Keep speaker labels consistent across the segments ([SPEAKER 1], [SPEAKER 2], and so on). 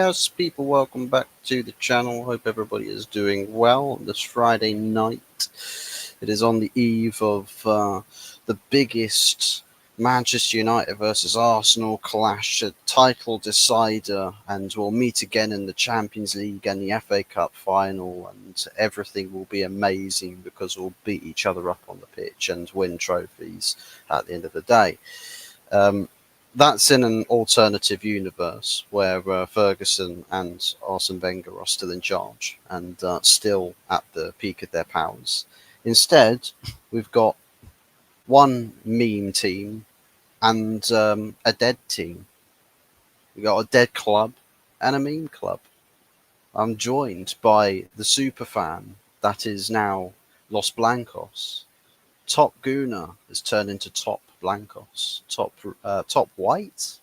[SPEAKER 1] Yes, people, welcome back to the channel. Hope everybody is doing well this Friday night. It is on the eve of the biggest Manchester United versus Arsenal clash, a title decider, and we'll meet again in the Champions League and the FA Cup final, and everything will be amazing because we'll beat each other up on the pitch and win trophies at the end of the day. That's in an alternative universe where Ferguson and Arsene Wenger are still in charge and still at the peak of their powers. Instead, we've got one meme team and a dead team. We've got a dead club and a meme club. I'm joined by the super fan that is now Los Blancos. Top Gooner has turned into Top Blancos. Top White?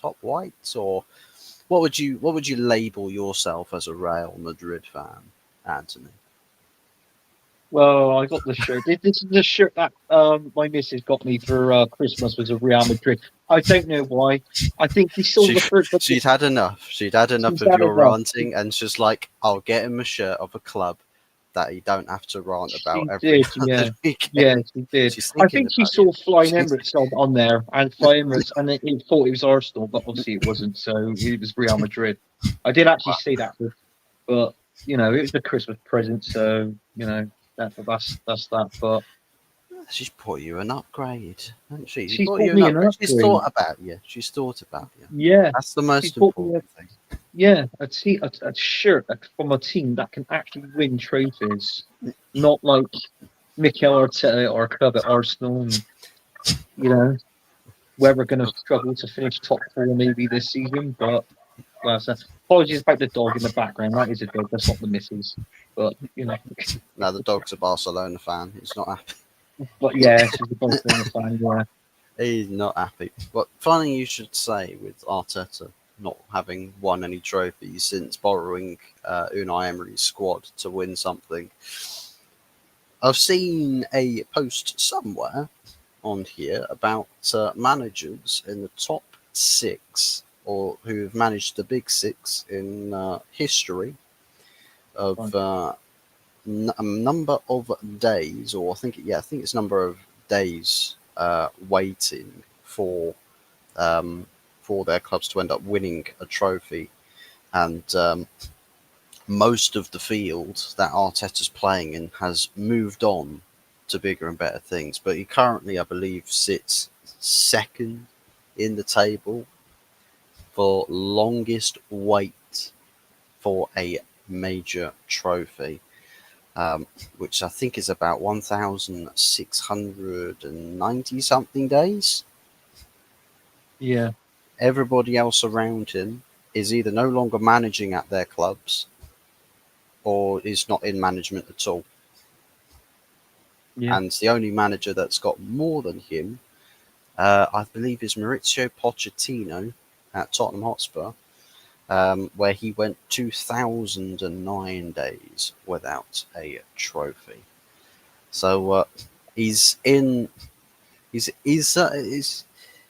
[SPEAKER 1] Top White? Or what would you label yourself as a Real Madrid fan, Anthony?
[SPEAKER 2] Well, I got the shirt. This is the shirt that my missus got me for Christmas, was a Real Madrid. I don't know why. I think she saw
[SPEAKER 1] She
[SPEAKER 2] the first.
[SPEAKER 1] she'd had enough. She'd had enough
[SPEAKER 2] She's
[SPEAKER 1] of
[SPEAKER 2] had
[SPEAKER 1] your
[SPEAKER 2] enough.
[SPEAKER 1] ranting, and she's like, "I'll get him a shirt of a club that he don't have to rant about
[SPEAKER 2] She
[SPEAKER 1] every
[SPEAKER 2] did,
[SPEAKER 1] other
[SPEAKER 2] yeah. Yeah,
[SPEAKER 1] weekend."
[SPEAKER 2] she did.
[SPEAKER 1] She's
[SPEAKER 2] I
[SPEAKER 1] thinking
[SPEAKER 2] think she
[SPEAKER 1] about you.
[SPEAKER 2] saw Flying
[SPEAKER 1] She's
[SPEAKER 2] Emirates on there, and Flying Emirates, and it thought it was Arsenal, but obviously it wasn't. So it was Real Madrid. I did actually
[SPEAKER 1] wow.
[SPEAKER 2] say that, but it was a Christmas present, so that's that. But
[SPEAKER 1] She's put you an upgrade, hasn't she? She
[SPEAKER 2] she's
[SPEAKER 1] put
[SPEAKER 2] bought
[SPEAKER 1] you an
[SPEAKER 2] me an
[SPEAKER 1] upgrade. She's thought
[SPEAKER 2] upgrade.
[SPEAKER 1] about you. She's thought about you.
[SPEAKER 2] Yeah,
[SPEAKER 1] That's the
[SPEAKER 2] she's
[SPEAKER 1] most
[SPEAKER 2] bought me
[SPEAKER 1] important thing.
[SPEAKER 2] a shirt from a team that can actually win trophies, not like Mikel Arteta or a club at Arsenal. And, you know, where we're going to struggle to finish top four maybe this season. But well, so, apologies about the dog in the background. That is a dog. That's not the missus. But
[SPEAKER 1] Now the dog's a Barcelona fan. He's not happy.
[SPEAKER 2] but yeah, she's a Barcelona fan. Yeah,
[SPEAKER 1] He's not happy. But funny you should say with Arteta not having won any trophies since borrowing Unai Emery's squad to win something. I've seen a post somewhere on here about managers in the top six or who have managed the big six in history of a number of days, or I think it's number of days waiting for their clubs to end up winning a trophy, and most of the field that Arteta's playing in has moved on to bigger and better things. But he currently, I believe, sits second in the table for longest wait for a major trophy, which I think is about 1,690 something days.
[SPEAKER 2] yeah,
[SPEAKER 1] Everybody else around him is either no longer managing at their clubs or is not in management at all.
[SPEAKER 2] yeah.
[SPEAKER 1] And the only manager that's got more than him, I believe, is Maurizio Pochettino at Tottenham Hotspur, where he went 2009 days without a trophy. So he's in. He's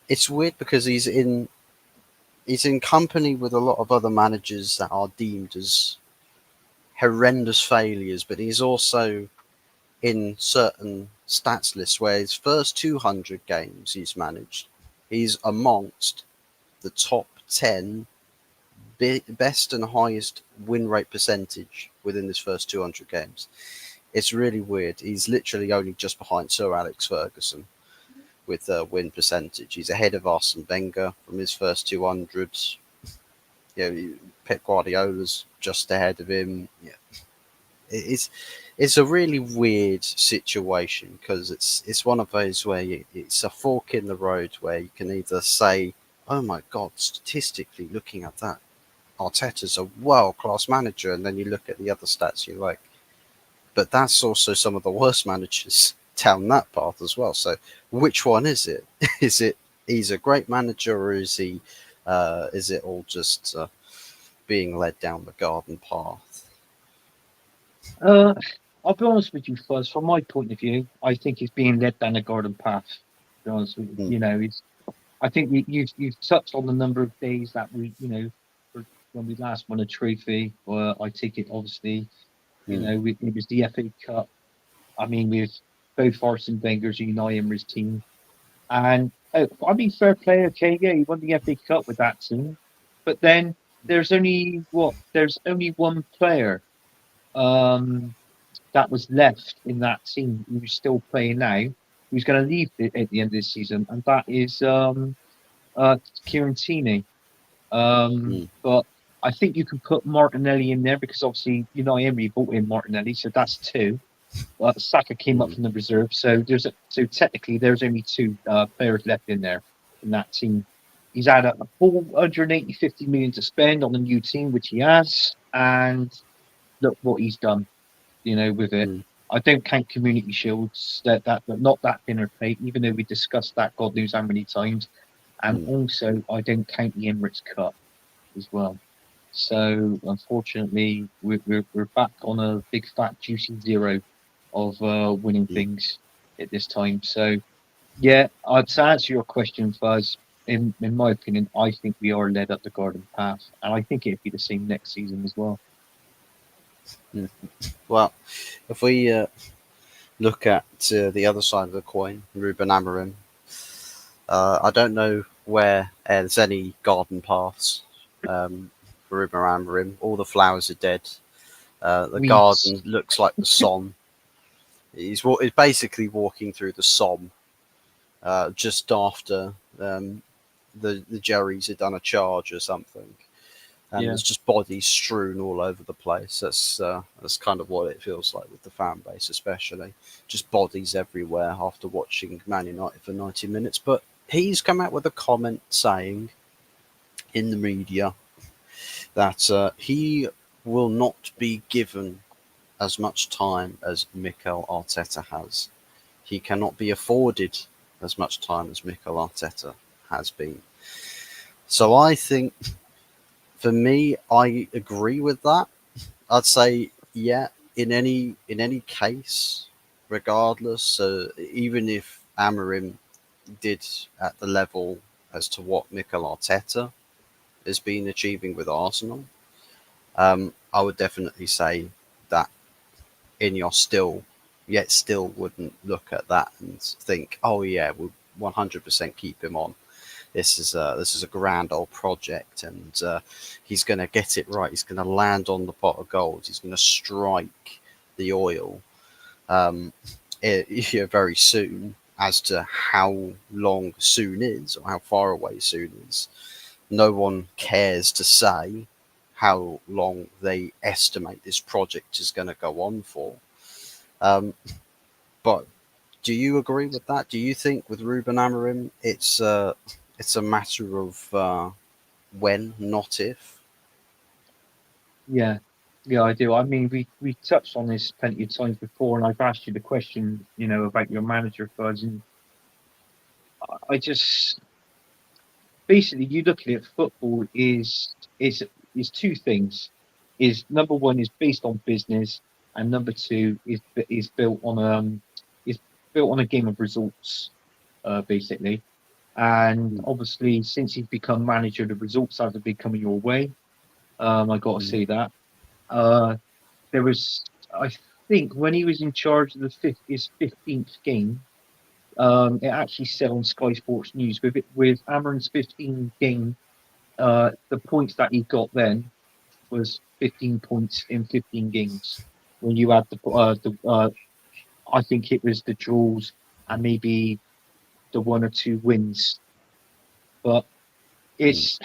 [SPEAKER 1] it's weird because he's in company with a lot of other managers that are deemed as horrendous failures, but he's also in certain stats lists where his first 200 games he's managed, he's amongst the top 10 best and highest win rate percentage within his first 200 games. It's really weird. He's literally only just behind Sir Alex Ferguson with a win percentage. He's ahead of Arsene Wenger from his first 200. Pep Guardiola's just ahead of him. Yeah, it's a really weird situation because it's one of those where it's a fork in the road where you can either say, "Oh my God, statistically looking at that, Arteta's a world class manager," and then you look at the other stats, you're like, "But that's also some of the worst managers down that path as well." So which one is it? Is it he's a great manager, or is it all just being led down the garden path?
[SPEAKER 2] Uh, I'll be honest with you, Fuzz. From my point of view, I think he's being led down a garden path. To be honest with
[SPEAKER 1] Hmm.
[SPEAKER 2] he's. I think you've touched on the number of days that we, for when we last won a trophy. I take it obviously,
[SPEAKER 1] Mm,
[SPEAKER 2] it was the FA Cup. I mean, with both Arsene Wenger's and Unai Emery's team, and I mean, fair play. Okay, yeah, he won the FA Cup with that team, but then there's only one player um, that was left in that team who's still playing now, who's going to leave at the end of this season, and that is uh, Kieran Tierney.
[SPEAKER 1] mm,
[SPEAKER 2] But I think you can put Martinelli in there because obviously Unai Emery brought in Martinelli, so that's two. Saka came up
[SPEAKER 1] mm,
[SPEAKER 2] from the reserve, so so technically there's only two players left in there in that team. He's had a full 180, 50 million to spend on a new team, which he has, and look what he's done, with it.
[SPEAKER 1] mm,
[SPEAKER 2] I don't count community shields that not that dinner plate, even though we discussed that God knows how many times. And
[SPEAKER 1] mm.
[SPEAKER 2] also I don't count the Emirates Cup as well. So unfortunately, we're back on a big fat juicy zero of winning
[SPEAKER 1] Yeah.
[SPEAKER 2] things at this time. So yeah, to answer your question, Fuzz, in my opinion, I think we are led up the garden path, and I think it'd be the same next season as well.
[SPEAKER 1] Mm. Well, if we look at the other side of the coin, Ruben Amorim, I don't know where there's any garden paths for Ruben Amorim. All the flowers are dead. The
[SPEAKER 2] Weeds,
[SPEAKER 1] garden looks like the Somme. He's basically walking through the Somme just after the Jerrys had done a charge or something, and
[SPEAKER 2] yeah,
[SPEAKER 1] there's just bodies strewn all over the place. That's kind of what it feels like with the fan base, especially just bodies everywhere after watching Man United for 90 minutes. But he's come out with a comment saying in the media that he will not be given as much time as Mikel Arteta has. He cannot be afforded as much time as Mikel Arteta has been. So I think, for me, I agree with that. I'd say, yeah, in any case, regardless, even if Amarim did at the level as to what Mikel Arteta has been achieving with Arsenal, I would definitely say that Ineos still wouldn't look at that and think, oh yeah, we'll 100% keep him on. This is a grand old project, and he's going to get it right. He's going to land on the pot of gold. He's going to strike the oil um, very soon. As to how long soon is, or how far away soon is, no one cares to say how long they estimate this project is going to go on for. Um, but do you agree with that? Do you think with Ruben Amorim, it's a matter of when, not if?
[SPEAKER 2] yeah, yeah, I do. I mean, we touched on this plenty of times before, and I've asked you the question, about your manager, Fuzz, and I just basically you look at it, football is two things. Is number one is based on business, and number two is is built on a game of results, basically. And
[SPEAKER 1] Mm,
[SPEAKER 2] obviously, since he's become manager, the results haven't been coming your way. I got to
[SPEAKER 1] mm,
[SPEAKER 2] say that. Uh, there was, I think, when he was in charge of his 15th game, it actually said on Sky Sports News with Amarin's 15 game, the points that he got then was 15 points in 15 games. When you add I think it was the draws and maybe the one or two wins, but
[SPEAKER 1] mm,
[SPEAKER 2] it's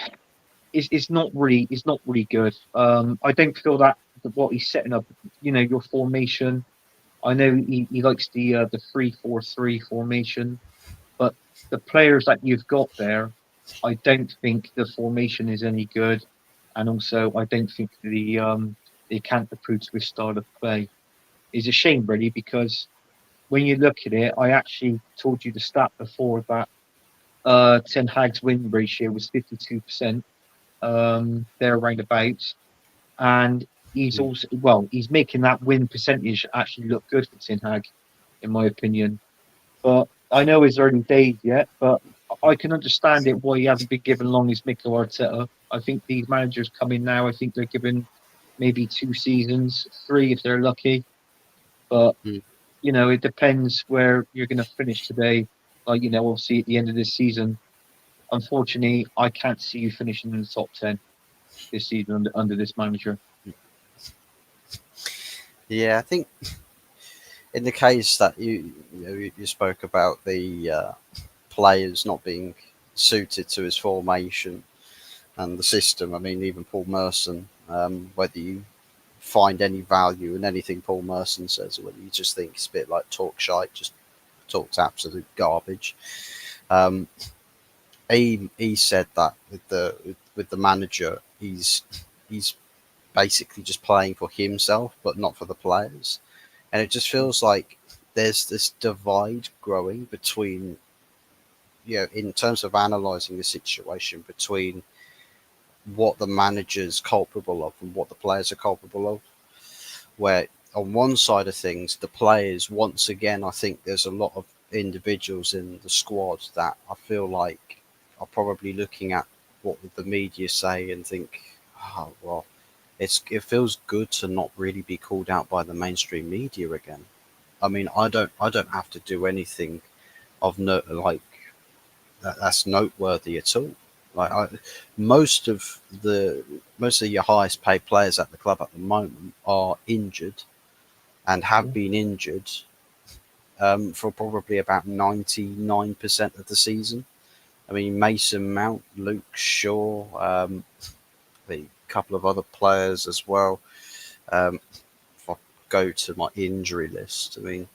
[SPEAKER 2] it's not really good. I don't feel that what he's setting up, your formation. I know he likes the 3-4-3 formation, but the players that you've got there, I don't think the formation is any good, and also I don't think they can't approach with style of play. It's a shame, really, because when you look at it, I actually told you the stat before that Ten Hag's win ratio was 52%, there around about, and he's
[SPEAKER 1] mm,
[SPEAKER 2] also well, he's making that win percentage actually look good for Ten Hag, in my opinion. But I know it's early days yet, but I can understand it why he hasn't been given long as Mikel Arteta. I think these managers come in now. I think they're given maybe 2 seasons, three if they're lucky. But
[SPEAKER 1] Mm.
[SPEAKER 2] it depends where you're going to finish today. Obviously at the end of this season, unfortunately, I can't see you finishing in the top 10 this season under this manager.
[SPEAKER 1] Yeah, I think in the case that you spoke about the players not being suited to his formation and the system. I mean, even Paul Merson, whether you find any value in anything Paul Merson says, or whether you just think it's a bit like talk shite, just talks absolute garbage. Um, he said that with the manager, he's basically just playing for himself, but not for the players, and it just feels like there's this divide growing between, in terms of analysing the situation, between what the manager's culpable of and what the players are culpable of. Where on one side of things, the players, once again, I think there's a lot of individuals in the squad that I feel like are probably looking at what the media say and think, oh well, it feels good to not really be called out by the mainstream media again. I mean, I don't have to do anything of note like that's noteworthy at all. Like most of your highest paid players at the club at the moment are injured and have
[SPEAKER 2] Yeah,
[SPEAKER 1] been injured for probably about 99% of the season. I mean, Mason Mount, Luke Shaw, a couple of other players as well. If I go to my injury list, I mean,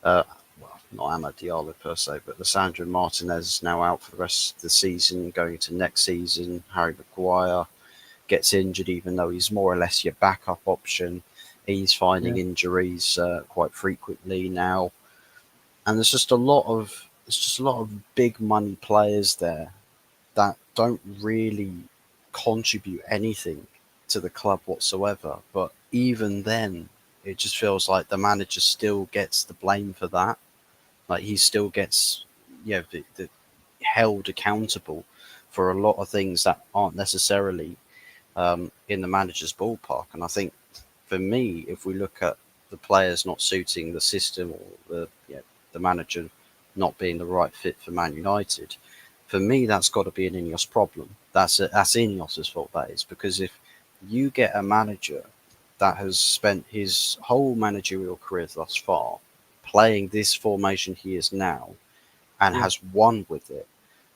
[SPEAKER 1] uh, well, not Amad Diallo per se, but Lissandro Martinez is now out for the rest of the season. Going to next season, Harry Maguire gets injured, even though he's more or less your backup option. He's
[SPEAKER 2] yeah,
[SPEAKER 1] finding injuries quite frequently now, and there's just a lot of big money players there that don't really contribute anything to the club whatsoever. But even then, it just feels like the manager still gets the blame for that. Like he still gets, held accountable for a lot of things that aren't necessarily in the manager's ballpark. And I think for me, if we look at the players not suiting the system, or the manager not being the right fit for Man United, for me that's got to be an Ineos problem. That's Ineos's fault. That is, because if you get a manager that has spent his whole managerial career thus far playing this formation he is now and
[SPEAKER 2] yeah,
[SPEAKER 1] has won with it,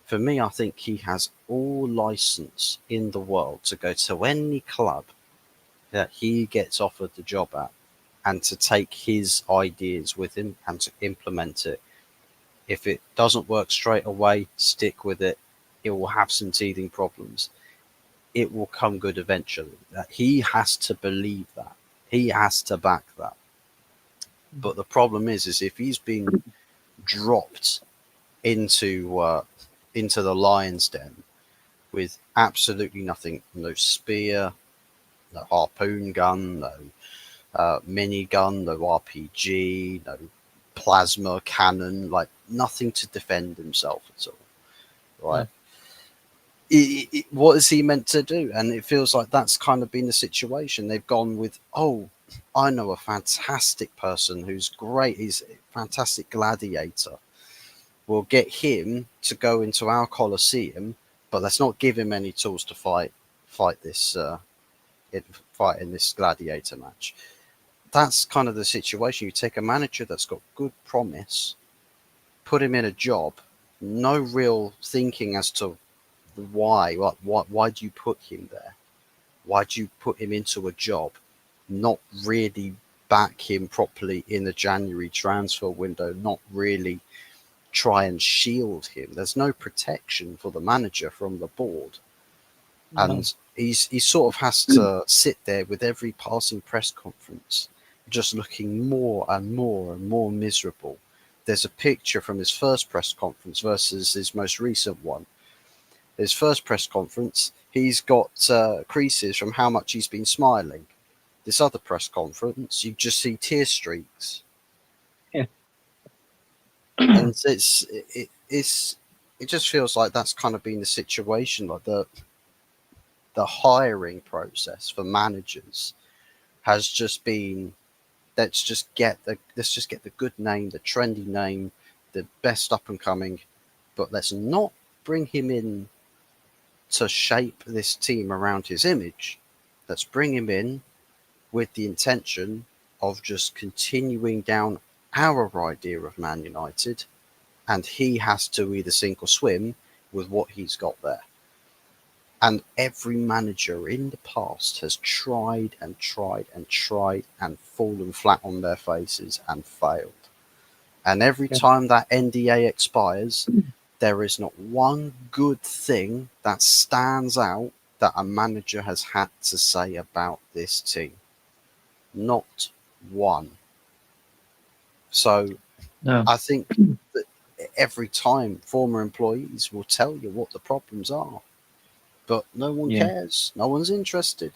[SPEAKER 1] for me, I think he has all license in the world to go to any club that he gets offered the job at and to take his ideas with him and to implement it. If it doesn't work straight away, stick with it. It will have some teething problems. It will come good eventually. That he has to believe that. He has to back that. But the problem is if he's been dropped into into the lion's den with absolutely nothing, no spear, no harpoon gun, no mini gun, no RPG, no plasma cannon, like nothing to defend himself at all. Right?
[SPEAKER 2] no,
[SPEAKER 1] What is he meant to do? And it feels like that's kind of been the situation. They've gone with, oh, I know a fantastic person who's great. He's a fantastic gladiator. We'll get him to go into our coliseum, but let's not give him any tools to fight this fight in this gladiator match. That's kind of the situation. You take a manager that's got good promise, put him in a job, no real thinking as to why. Why do you put him there? Why do you put him into a job? Not really back him properly in the January transfer window. Not really try and shield him. There's no protection for the manager from the board,
[SPEAKER 2] no.
[SPEAKER 1] and he sort of has to sit there with every passing press conference, just looking more and more and more miserable. There's a picture from his first press conference versus his most recent one. His first press conference, he's got creases from how much he's been smiling. This other press conference, you just see tear streaks,
[SPEAKER 2] Yeah.
[SPEAKER 1] and it just feels like that's kind of been the situation. Like the hiring process for managers has just been, let's just get the good name, the trendy name, the best up and coming, but let's not bring him in to shape this team around his image. Let's bring him in with the intention of just continuing down our idea of Man United, and he has to either sink or swim with what he's got there. And every manager in the past has tried and tried and tried and fallen flat on their faces and failed. And every
[SPEAKER 2] Yeah.
[SPEAKER 1] time that NDA expires, there is not one good thing that stands out that a manager has had to say about this team. Not one. So
[SPEAKER 2] No.
[SPEAKER 1] I think that every time former employees will tell you what the problems are, but no one
[SPEAKER 2] Yeah.
[SPEAKER 1] cares. No one's interested.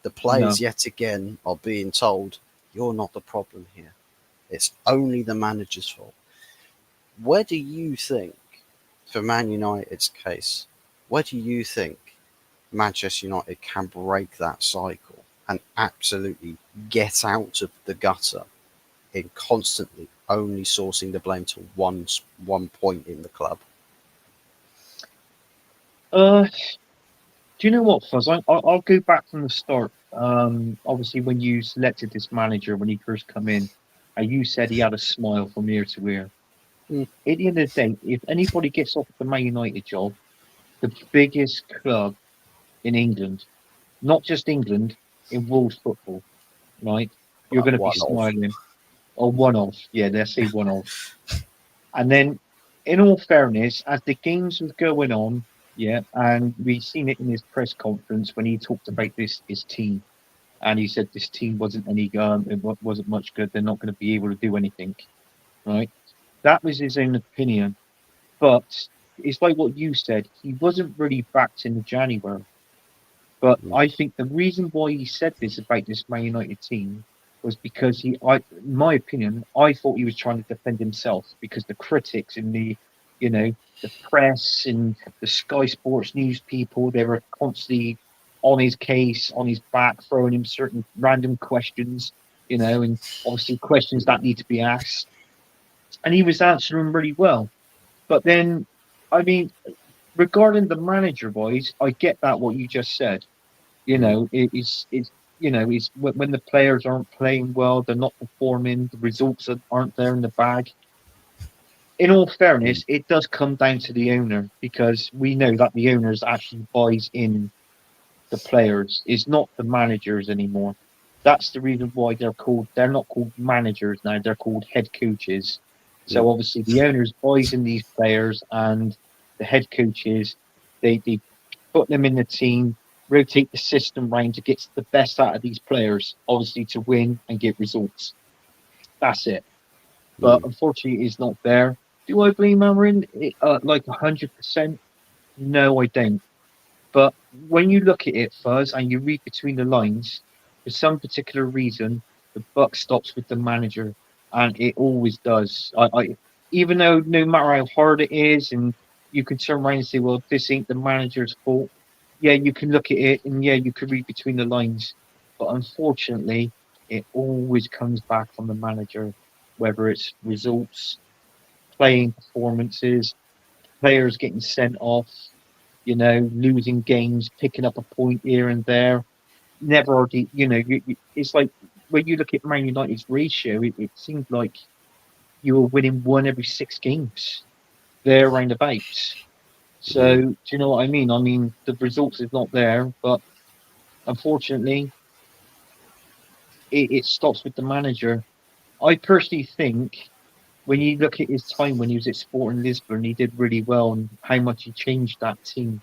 [SPEAKER 1] The players,
[SPEAKER 2] No.
[SPEAKER 1] yet again, are being told, you're not the problem here. It's only the manager's fault. Where do you think, for Man United's case, where do you think Manchester United can break that cycle and absolutely get out of the gutter in constantly only sourcing the blame to one point in the club?
[SPEAKER 2] Uh, do you know what, Fuzz? I'll go back from the start. Obviously, when you selected this manager when he first come in, and you said he had a smile from ear to ear.
[SPEAKER 1] Mm.
[SPEAKER 2] At the end of the day, if anybody gets off the Man United job, the biggest club in England, not just England, in world football, right? You're
[SPEAKER 1] Well,
[SPEAKER 2] going to be
[SPEAKER 1] one of.
[SPEAKER 2] smiling. Or one of, yeah, let's say one of. And then, in all fairness, as the games was going on, yeah, and we seen it in his press conference when he talked about this team, and he said this team wasn't any wasn't much good. They're not going to be able to do anything, right? That was his own opinion, but it's like what you said. He wasn't really backed in the January. But
[SPEAKER 1] Mm,
[SPEAKER 2] I think the reason why he said this about this Man United team was because in my opinion, I thought he was trying to defend himself because the critics in you know, the press and the Sky Sports news people, they were constantly on his case, on his back, throwing him certain random questions, and obviously questions that need to be asked. And he was answering really well. But then, I mean, regarding the manager, boys, I get that what you just said.
[SPEAKER 1] mm,
[SPEAKER 2] It's when the players aren't playing well, they're not performing, the results aren't there in the bag. In all
[SPEAKER 1] mm,
[SPEAKER 2] fairness, it does come down to the owner because we know that the owners actually buys in the players. It's not the managers anymore. That's the reason why they're not called managers now, they're called head coaches.
[SPEAKER 1] mm,
[SPEAKER 2] So obviously the owners buys in these players and the head coaches, they put them in the team, rotate the system round to get the best out of these players, obviously to win and get results. That's it. But
[SPEAKER 1] mm,
[SPEAKER 2] unfortunately, it's not there. Do I blame Amarin? Like 100%? No, I don't. But when you look at it, Fuzz, and you read between the lines, for some particular reason, the buck stops with the manager, and it always does. Even though no matter how hard it is, and you can turn around and say, "Well, this ain't the manager's fault." Yeah, you can look at it, and yeah, you can read between the lines. But unfortunately, it always comes back on the manager, whether it's results, playing performances, players getting sent off, losing games, picking up a point here and there. Never, it's like when you look at Man United's ratio, it seemed like you were winning one every 6 games there around about. So,
[SPEAKER 1] mm,
[SPEAKER 2] do you know what I mean? I mean, the results is not there, but unfortunately, it stops with the manager. I personally think when you look at his time when he was at Sporting Lisbon, he did really well and how much he changed that team.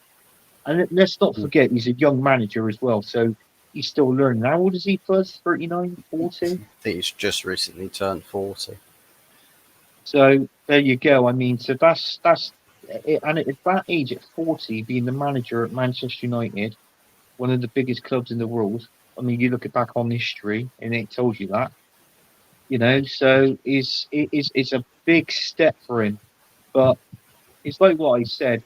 [SPEAKER 2] And let's not
[SPEAKER 1] mm.
[SPEAKER 2] forget, he's a young manager as well. So he's still learning. How old is he first? 39, 40?
[SPEAKER 1] I think he's just recently turned 40.
[SPEAKER 2] So there you go. I mean, so that's it. And at that age, at 40, being the manager at Manchester United, one of the biggest clubs in the world. I mean, you look at back on history, and it tells you that. So it's a big step for him. But it's like what I said.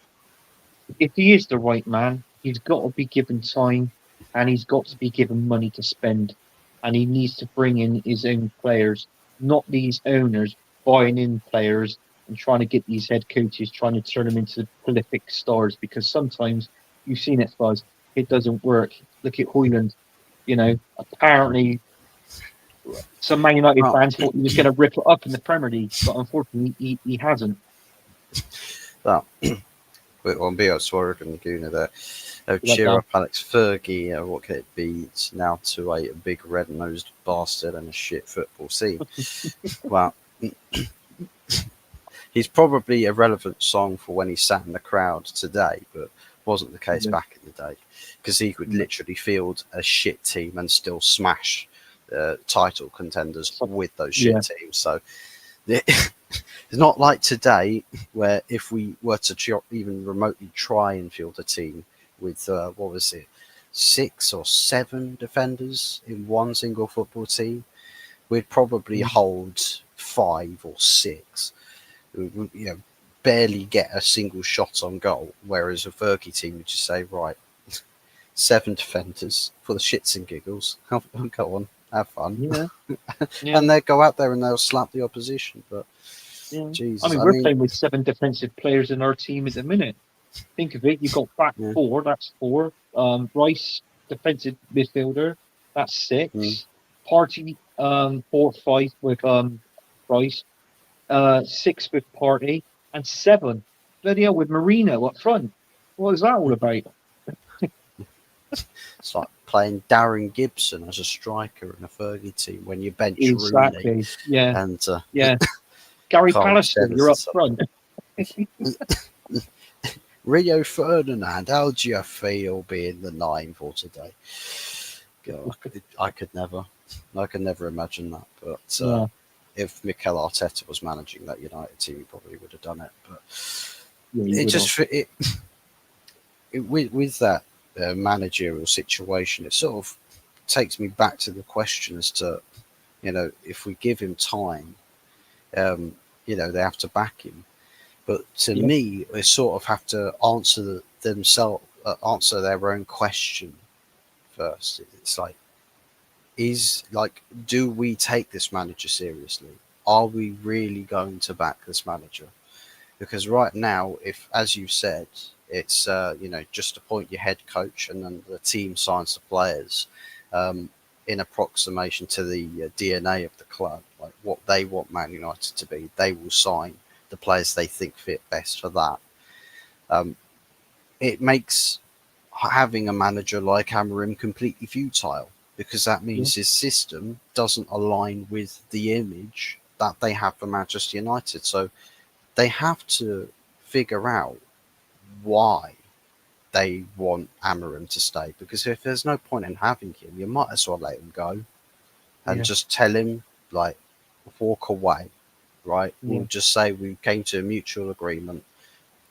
[SPEAKER 2] If he is the right man, He's got to be given time, and he's got to be given money to spend, and he needs to bring in his own players, not these owners buying in players and trying to get these head coaches trying to turn them into prolific stars. Because sometimes you've seen it, Fuzz, it doesn't work. Look at Hoyland. Apparently some Man United
[SPEAKER 1] Well,
[SPEAKER 2] fans thought he was going to rip it up in the Premier League, but unfortunately he hasn't.
[SPEAKER 1] well, on be Swarg and Guna there. Oh,
[SPEAKER 2] Like
[SPEAKER 1] cheer
[SPEAKER 2] that.
[SPEAKER 1] up, Alex Fergie. What can it be? It's now to a big red-nosed bastard and a shit football scene. Well, he's probably a relevant song for when he sat in the crowd today, but wasn't the case
[SPEAKER 2] Yeah.
[SPEAKER 1] back in the day because he could
[SPEAKER 2] No.
[SPEAKER 1] literally field a shit team and still smash title contenders
[SPEAKER 2] So,
[SPEAKER 1] with those shit
[SPEAKER 2] yeah,
[SPEAKER 1] teams. So it's not like today where if we were to even remotely try and field a team with what was it, 6 or 7 defenders in one single football team, we'd probably
[SPEAKER 2] mm,
[SPEAKER 1] hold 5 or 6. We would, barely get a single shot on goal. Whereas a Fergie team would just say, right, 7 defenders for the shits and giggles. Go on, have fun,
[SPEAKER 2] yeah, yeah,
[SPEAKER 1] and they'll go out there and they'll slap the opposition. But
[SPEAKER 2] yeah. I
[SPEAKER 1] Jesus,
[SPEAKER 2] mean,
[SPEAKER 1] I
[SPEAKER 2] we're
[SPEAKER 1] mean,
[SPEAKER 2] playing with 7 defensive players in our team at the minute. Think of it. You've got back
[SPEAKER 1] yeah,
[SPEAKER 2] four. That's four. Rice, defensive midfielder. That's
[SPEAKER 1] mm,
[SPEAKER 2] 6. Party, 4 5 with Rice. 6 with Party, and 7. Bloody hell with Marino up front. What is that all about?
[SPEAKER 1] it's like playing Darren Gibson as a striker in a Fergie team when you bench Rooney
[SPEAKER 2] Exactly. Yeah.
[SPEAKER 1] and
[SPEAKER 2] Yeah. Gary
[SPEAKER 1] Carl
[SPEAKER 2] Pallister,
[SPEAKER 1] Cheddars
[SPEAKER 2] you're
[SPEAKER 1] and
[SPEAKER 2] up
[SPEAKER 1] stuff.
[SPEAKER 2] front.
[SPEAKER 1] Rio Ferdinand, how do you feel being the 9 for today? God, I could never imagine that. But
[SPEAKER 2] Yeah.
[SPEAKER 1] if Mikel Arteta was managing that United team, he probably would have done it. But
[SPEAKER 2] Yeah, you
[SPEAKER 1] it
[SPEAKER 2] would have.
[SPEAKER 1] just with that managerial situation, it sort of takes me back to the question as to if we give him time, um, they have to back him. But to
[SPEAKER 2] Yeah.
[SPEAKER 1] me, they sort of have to answer their own question first. It's like, do we take this manager seriously? Are we really going to back this manager? Because right now, if, as you said, it's just appoint your head coach and then the team signs the players um, in approximation to the DNA of the club, like what they want Man United to be, they will sign the players they think fit best for that. Um, it makes having a manager like Amarim completely futile because that
[SPEAKER 2] Yeah.
[SPEAKER 1] means his system doesn't align with the image that they have for Manchester United. So they have to figure out why they want Amarim to stay, because if there's no point in having him, you might as well let him go and
[SPEAKER 2] Yeah.
[SPEAKER 1] just tell him, like, walk away, right?
[SPEAKER 2] Yeah.
[SPEAKER 1] We'll just say we came to a mutual agreement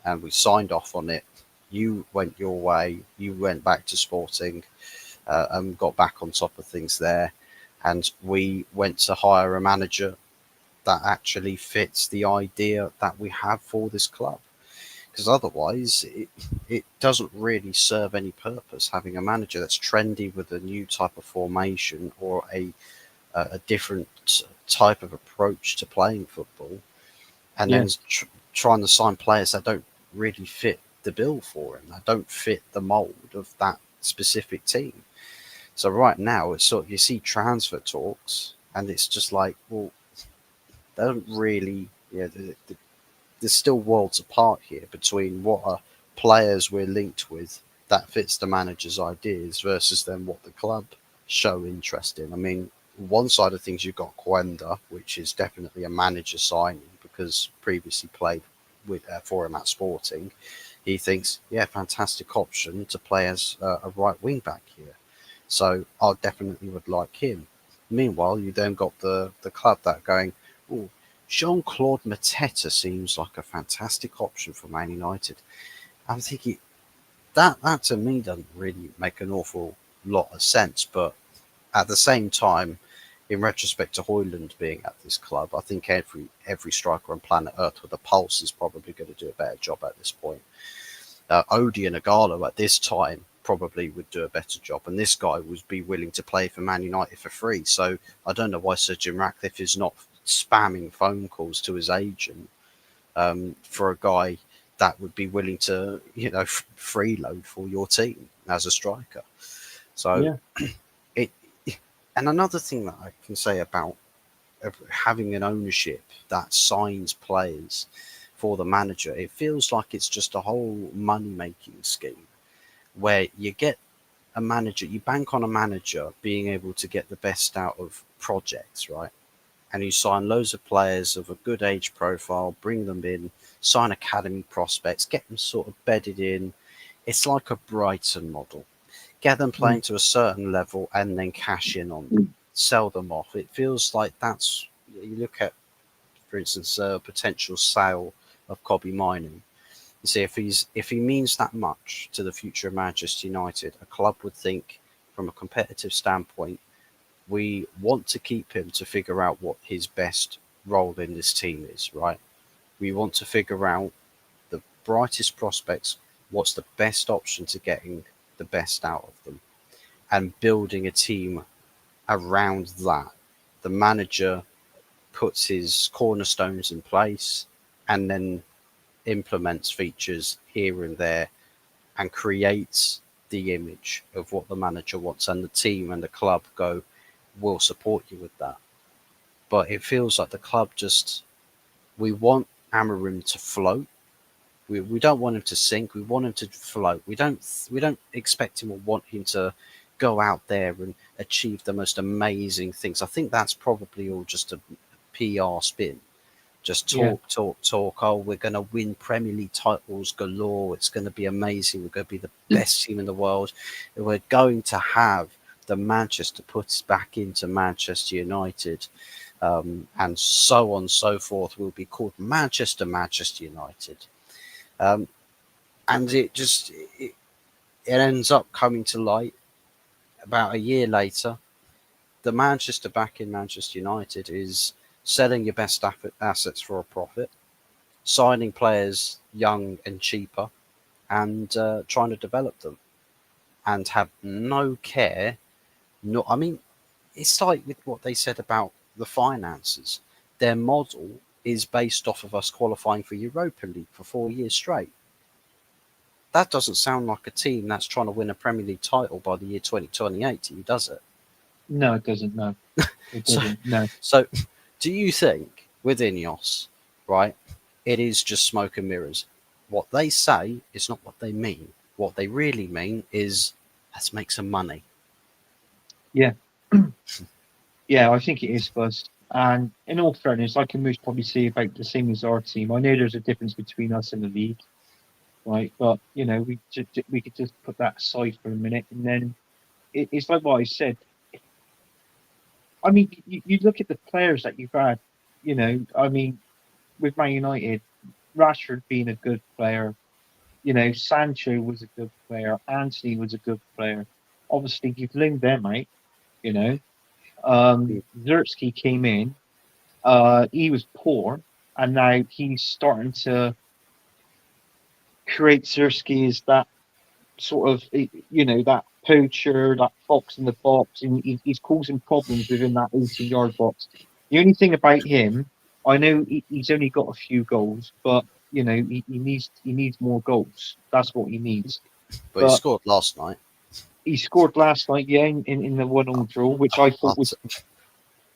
[SPEAKER 1] and we signed off on it. You went your way, you went back to Sporting and got back on top of things there, and we went to hire a manager that actually fits the idea that we have for this club. Because otherwise, it doesn't really serve any purpose having a manager that's trendy with a new type of formation or a different type of approach to playing football, and
[SPEAKER 2] Yeah.
[SPEAKER 1] then trying to sign players that don't really fit the bill for him, that don't fit the mold of that specific team. So right now, it's sort of, you see transfer talks, and it's just like, well, they don't really, there's still worlds apart here between what are players we're linked with that fits the manager's ideas versus then what the club show interest in. I mean, one side of things you've got Quenda, which is definitely a manager signing because previously played for him at Sporting. He thinks, yeah, fantastic option to play as a right wing back here. So I definitely would like him. Meanwhile, you then got the club that are going, oh, Jean Claude Mateta seems like a fantastic option for Man United. I'm thinking that to me doesn't really make an awful lot of sense. But at the same time, in retrospect to Hoyland being at this club, I think every striker on planet Earth with a pulse is probably going to do a better job at this point. Odie and Agalo at this time probably would do a better job, and this guy would be willing to play for Man United for free. So I don't know why Sir Jim Ratcliffe is not spamming phone calls to his agent for a guy that would be willing to, freeload for your team as a striker. So
[SPEAKER 2] Yeah.
[SPEAKER 1] it, and another thing that I can say about having an ownership that signs players for the manager, it feels like it's just a whole money making scheme where you get a manager, you bank on a manager being able to get the best out of projects, right? And you sign loads of players of a good age profile, bring them in, sign academy prospects, get them sort of bedded in. It's like a Brighton model. Get them
[SPEAKER 2] Mm.
[SPEAKER 1] playing to a certain level and then cash in on them, sell them off. It feels like that's, you look at, for instance, a potential sale of Kobe Mining. You see, if he means that much to the future of Manchester United, a club would think, from a competitive standpoint, we want to keep him to figure out what his best role in this team is, right? We want to figure out the brightest prospects, what's the best option to getting the best out of them, and building a team around that. The manager puts his cornerstones in place and then implements features here and there and creates the image of what the manager wants, and the team and the club go, we'll support you with that. But it feels like the club just, we want Amarim to float. We don't want him to sink. We want him to float. We don't expect him or want him to go out there and achieve the most amazing things. I think that's probably all just a PR spin. Just
[SPEAKER 2] Yeah.
[SPEAKER 1] talk, talk, talk. Oh, we're going to win Premier League titles galore. It's going to be amazing. We're going to be the best team in the world. We're going to have the Manchester put back into Manchester United, and so on and so forth. Will be called Manchester United. Um, and it ends up coming to light about a year later. The Manchester back in Manchester United is selling your best assets for a profit, signing players young and cheaper, and trying to develop them, and have no care. No, I mean, it's like with what they said about the finances. Their model is based off of us qualifying for Europa League for 4 years straight. That doesn't sound like a team that's trying to win a Premier League title by the year 2028 to you, does it?
[SPEAKER 2] No, it doesn't. No, it
[SPEAKER 1] So,
[SPEAKER 2] doesn't. No.
[SPEAKER 1] so do you think with Ineos, right, it is just smoke and mirrors? What they say is not what they mean. What they really mean is, let's make some money.
[SPEAKER 2] Yeah. Yeah, I think it is first. And in all fairness, I can most probably say about the same as our team. I know there's a difference between us and the league, right? But we could just put that aside for a minute, and then it's like what I said. I mean, you look at the players that you've had. I mean, with Man United, Rashford being a good player, Sancho was a good player, Anthony was a good player. Obviously, you've linked them out. You know, Zertsky came in. He was poor, and now he's starting to create Zersky as that sort of, that poacher, that fox in the box, and he's causing problems within that 18-yard box. The only thing about him, I know he's only got a few goals, but he needs more goals. That's what he needs.
[SPEAKER 1] But he
[SPEAKER 2] But
[SPEAKER 1] scored last night.
[SPEAKER 2] he scored last night, yeah, in the 1-1 draw, which I thought
[SPEAKER 1] I'll,
[SPEAKER 2] was,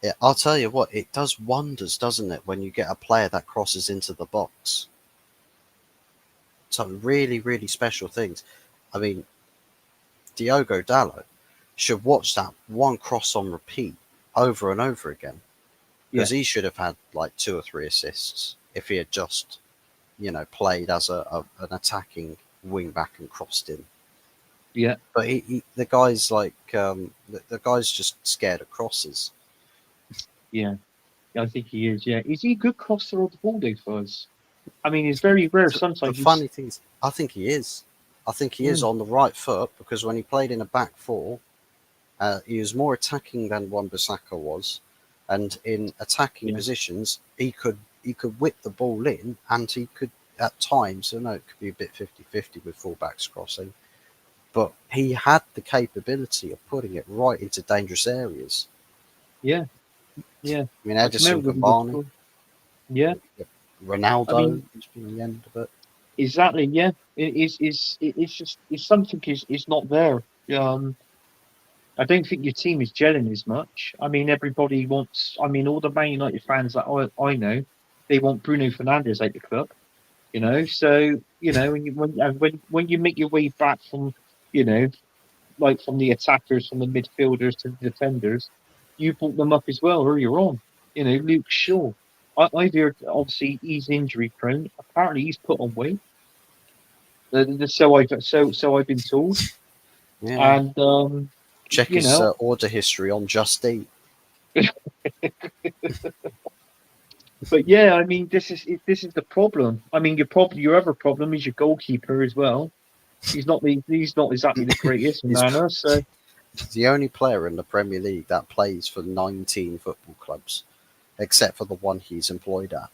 [SPEAKER 1] yeah, I'll tell you what, it does wonders, doesn't it, when you get a player that crosses into the box. Some really, really special things. I mean, Diogo Dallo should watch that one cross on repeat over and over again,
[SPEAKER 2] yeah,
[SPEAKER 1] because he should have had like 2 or 3 assists if he had just, played as an attacking wing back and crossed in.
[SPEAKER 2] yeah,
[SPEAKER 1] But the guy's like, the guy's just scared of crosses.
[SPEAKER 2] yeah. I think he is. Yeah, is he a good crosser of the ball, though, for us? I mean, it's very rare.
[SPEAKER 1] The
[SPEAKER 2] Sometimes you.
[SPEAKER 1] funny thing is, I think he is. I think he is
[SPEAKER 2] Mm,
[SPEAKER 1] on the right foot, because when he played in a back four, he was more attacking than Wan-Bissaka was, and in attacking
[SPEAKER 2] yeah,
[SPEAKER 1] positions, he could whip the ball in, and he could at times, I know it could be a bit 50-50 with fullbacks crossing, but he had the capability of putting it right into dangerous areas.
[SPEAKER 2] Yeah, yeah.
[SPEAKER 1] I mean,
[SPEAKER 2] I can
[SPEAKER 1] Edison
[SPEAKER 2] remember when he was
[SPEAKER 1] Cavani,
[SPEAKER 2] scoring. Yeah, I
[SPEAKER 1] Ronaldo,
[SPEAKER 2] mean,
[SPEAKER 1] has been the end of it.
[SPEAKER 2] exactly. Yeah, it's just it's something is not there. Um, I don't think your team is gelling as much. I mean, everybody wants. I mean, all the Man United fans that I know, they want Bruno Fernandes out the club. So when when you make your way back from you know like from the attackers, from the midfielders to the defenders, you brought them up as well earlier on. Luke Shaw. I've heard obviously he's injury prone. Apparently he's put on weight. So I've been told.
[SPEAKER 1] Yeah.
[SPEAKER 2] And
[SPEAKER 1] Check
[SPEAKER 2] you
[SPEAKER 1] his
[SPEAKER 2] know,
[SPEAKER 1] order history on Just Eat.
[SPEAKER 2] but yeah, I mean this is the problem. I mean your other problem is your goalkeeper as well. He's not exactly the greatest
[SPEAKER 1] He's
[SPEAKER 2] manner. So
[SPEAKER 1] the only player in the Premier League that plays for 19 football clubs, except for the one he's employed at.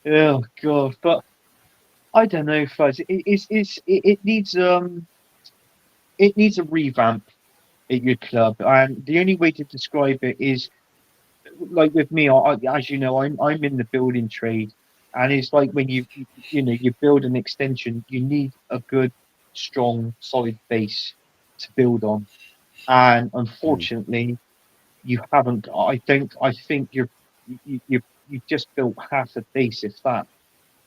[SPEAKER 2] oh god, but I don't know, Fuzz. It needs a revamp at your club, and the only way to describe it is like with me. As you know, I'm in the building trade, and it's like when you build an extension, you need a good, strong, solid base to build on, and
[SPEAKER 1] Mm,
[SPEAKER 2] unfortunately, you haven't. I don't. I think you just built half the base, if that.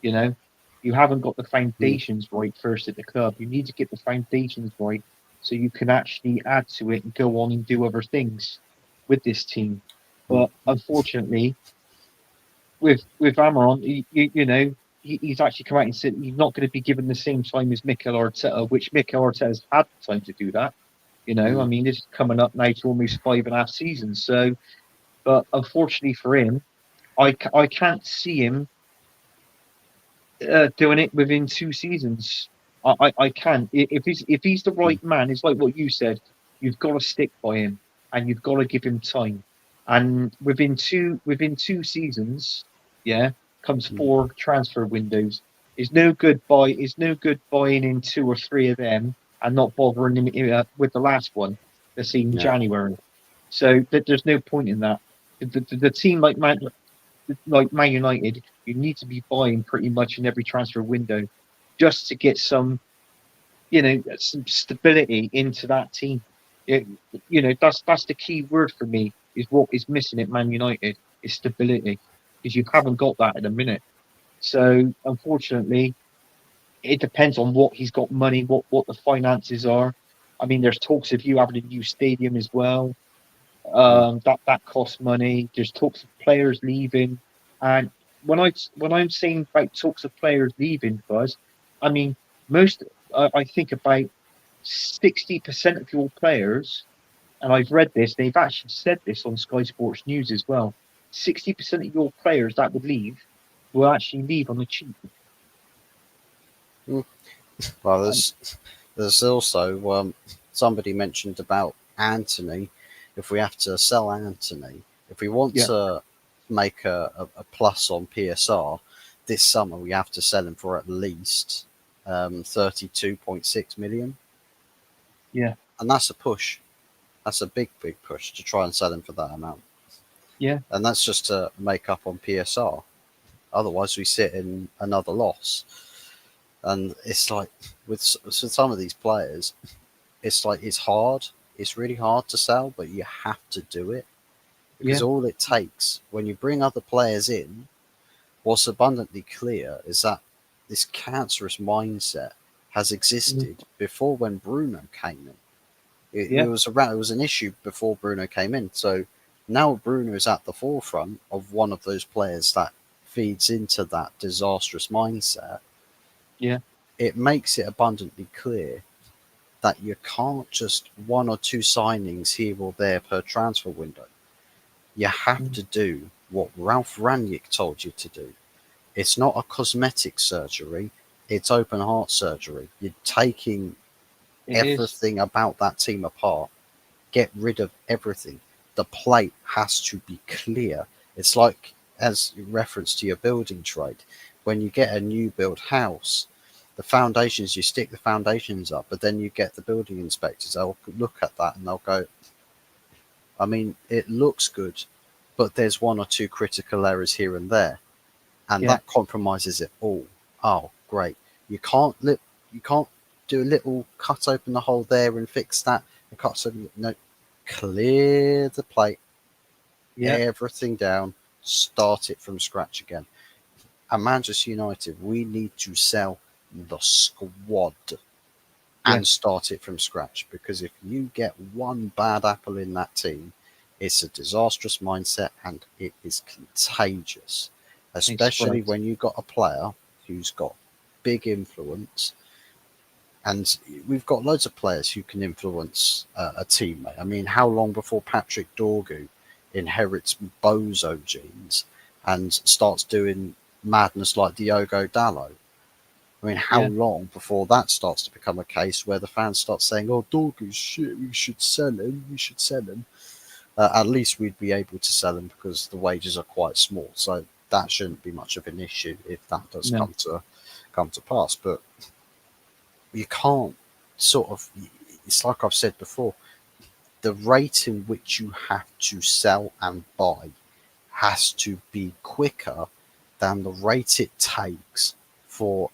[SPEAKER 2] You know, you haven't got the
[SPEAKER 1] mm,
[SPEAKER 2] foundations right first at the club. You need to get the foundations right so you can actually add to it and go on and do other things with this team.
[SPEAKER 1] mm,
[SPEAKER 2] But unfortunately, with Amaron, he's actually come out and said he's not going to be given the same time as Mikel Arteta, which Mikel Arteta has had time to do that. I
[SPEAKER 1] mm,
[SPEAKER 2] mean, this is coming up now to almost 5.5 seasons. So, but unfortunately for him, I can't see him doing it within 2 seasons. I can. If he's the
[SPEAKER 1] mm,
[SPEAKER 2] right man, it's like what you said. You've got to stick by him, and you've got to give him time. And within two seasons, yeah, comes
[SPEAKER 1] mm,
[SPEAKER 2] 4 transfer windows. It's no good buying in 2 or 3 of them and not bothering him with the last one that's in
[SPEAKER 1] yeah.
[SPEAKER 2] January. So there's no point in that. The team like Man United, you need to be buying pretty much in every transfer window just to get some stability into that team. It, that's the key word for me is what is missing at Man United is stability because you haven't got that at the minute. So unfortunately, it depends on what he's got money, what the finances are. I mean, there's talks of you having a new stadium as well.
[SPEAKER 1] Mm,
[SPEAKER 2] That costs money. There's talks of players leaving, and when I'm saying about talks of players leaving, Buzz, I mean most. I think about 60% of your players, and I've read this. They've actually said this on Sky Sports News as well. 60% of your players that would leave will actually leave on the cheap.
[SPEAKER 1] mm. Well,
[SPEAKER 2] And
[SPEAKER 1] there's also somebody mentioned about Anthony. If we have to sell Anthony, if we want
[SPEAKER 2] yeah,
[SPEAKER 1] to make a plus on PSR this summer, we have to sell him for at least 32.6 million,
[SPEAKER 2] yeah,
[SPEAKER 1] and that's a push. That's a big push to try and sell him for that amount,
[SPEAKER 2] yeah,
[SPEAKER 1] and that's just to make up on PSR. Otherwise, we sit in another loss, and it's like with some of these players, it's like it's hard. It's really hard to sell, but you have to do it because
[SPEAKER 2] yeah,
[SPEAKER 1] all it takes when you bring other players in, what's abundantly clear is that this cancerous mindset has
[SPEAKER 2] mm,
[SPEAKER 1] existed before when Bruno came in. It
[SPEAKER 2] yeah,
[SPEAKER 1] was around. It was an issue before Bruno came in. So now Bruno is at the forefront of one of those players that feeds into that disastrous mindset.
[SPEAKER 2] yeah,
[SPEAKER 1] It makes it abundantly clear that you can't just one or two signings here or there per transfer window. You have
[SPEAKER 2] mm,
[SPEAKER 1] to do what Ralph Rangnick told you to do. It's not a cosmetic surgery, it's open heart surgery. You're taking
[SPEAKER 2] it is.
[SPEAKER 1] everything about that team apart, get rid of everything. The plate has to be clear. It's like as reference to your building trade, when you get a new build house, the foundations, you stick the foundations up, but then you get the building inspectors, they'll look at that and they'll go, I mean, it looks good, but there's one or two critical errors here and there, and
[SPEAKER 2] Yeah.
[SPEAKER 1] that compromises it all. Oh, great. You can't do a little cut open the hole there and fix that. And cut open, no, clear the plate,
[SPEAKER 2] Yeah.
[SPEAKER 1] everything down, start it from scratch again. At Manchester United, we need to sell the squad and
[SPEAKER 2] Yes.
[SPEAKER 1] start it from scratch, because if you get one bad apple in that team, it's a disastrous mindset and it is contagious,
[SPEAKER 2] It
[SPEAKER 1] especially
[SPEAKER 2] spreads.
[SPEAKER 1] when you've got a player who's got big influence. And we've got loads of players who can influence a teammate. I mean, how long before Patrick Dorgu inherits bozo genes and starts doing madness like Diogo Dallo? I mean, how
[SPEAKER 2] Yeah.
[SPEAKER 1] long before that starts to become a case where the fans start saying, "Oh, Dorgu's shit. We should sell him. We should sell him." At least we'd be able to sell him because the wages are quite small, so that shouldn't be much of an issue if that does
[SPEAKER 2] No.
[SPEAKER 1] come to pass. But you can't sort of. It's like I've said before. The rate in which you have to sell and buy has to be quicker than the rate it takes for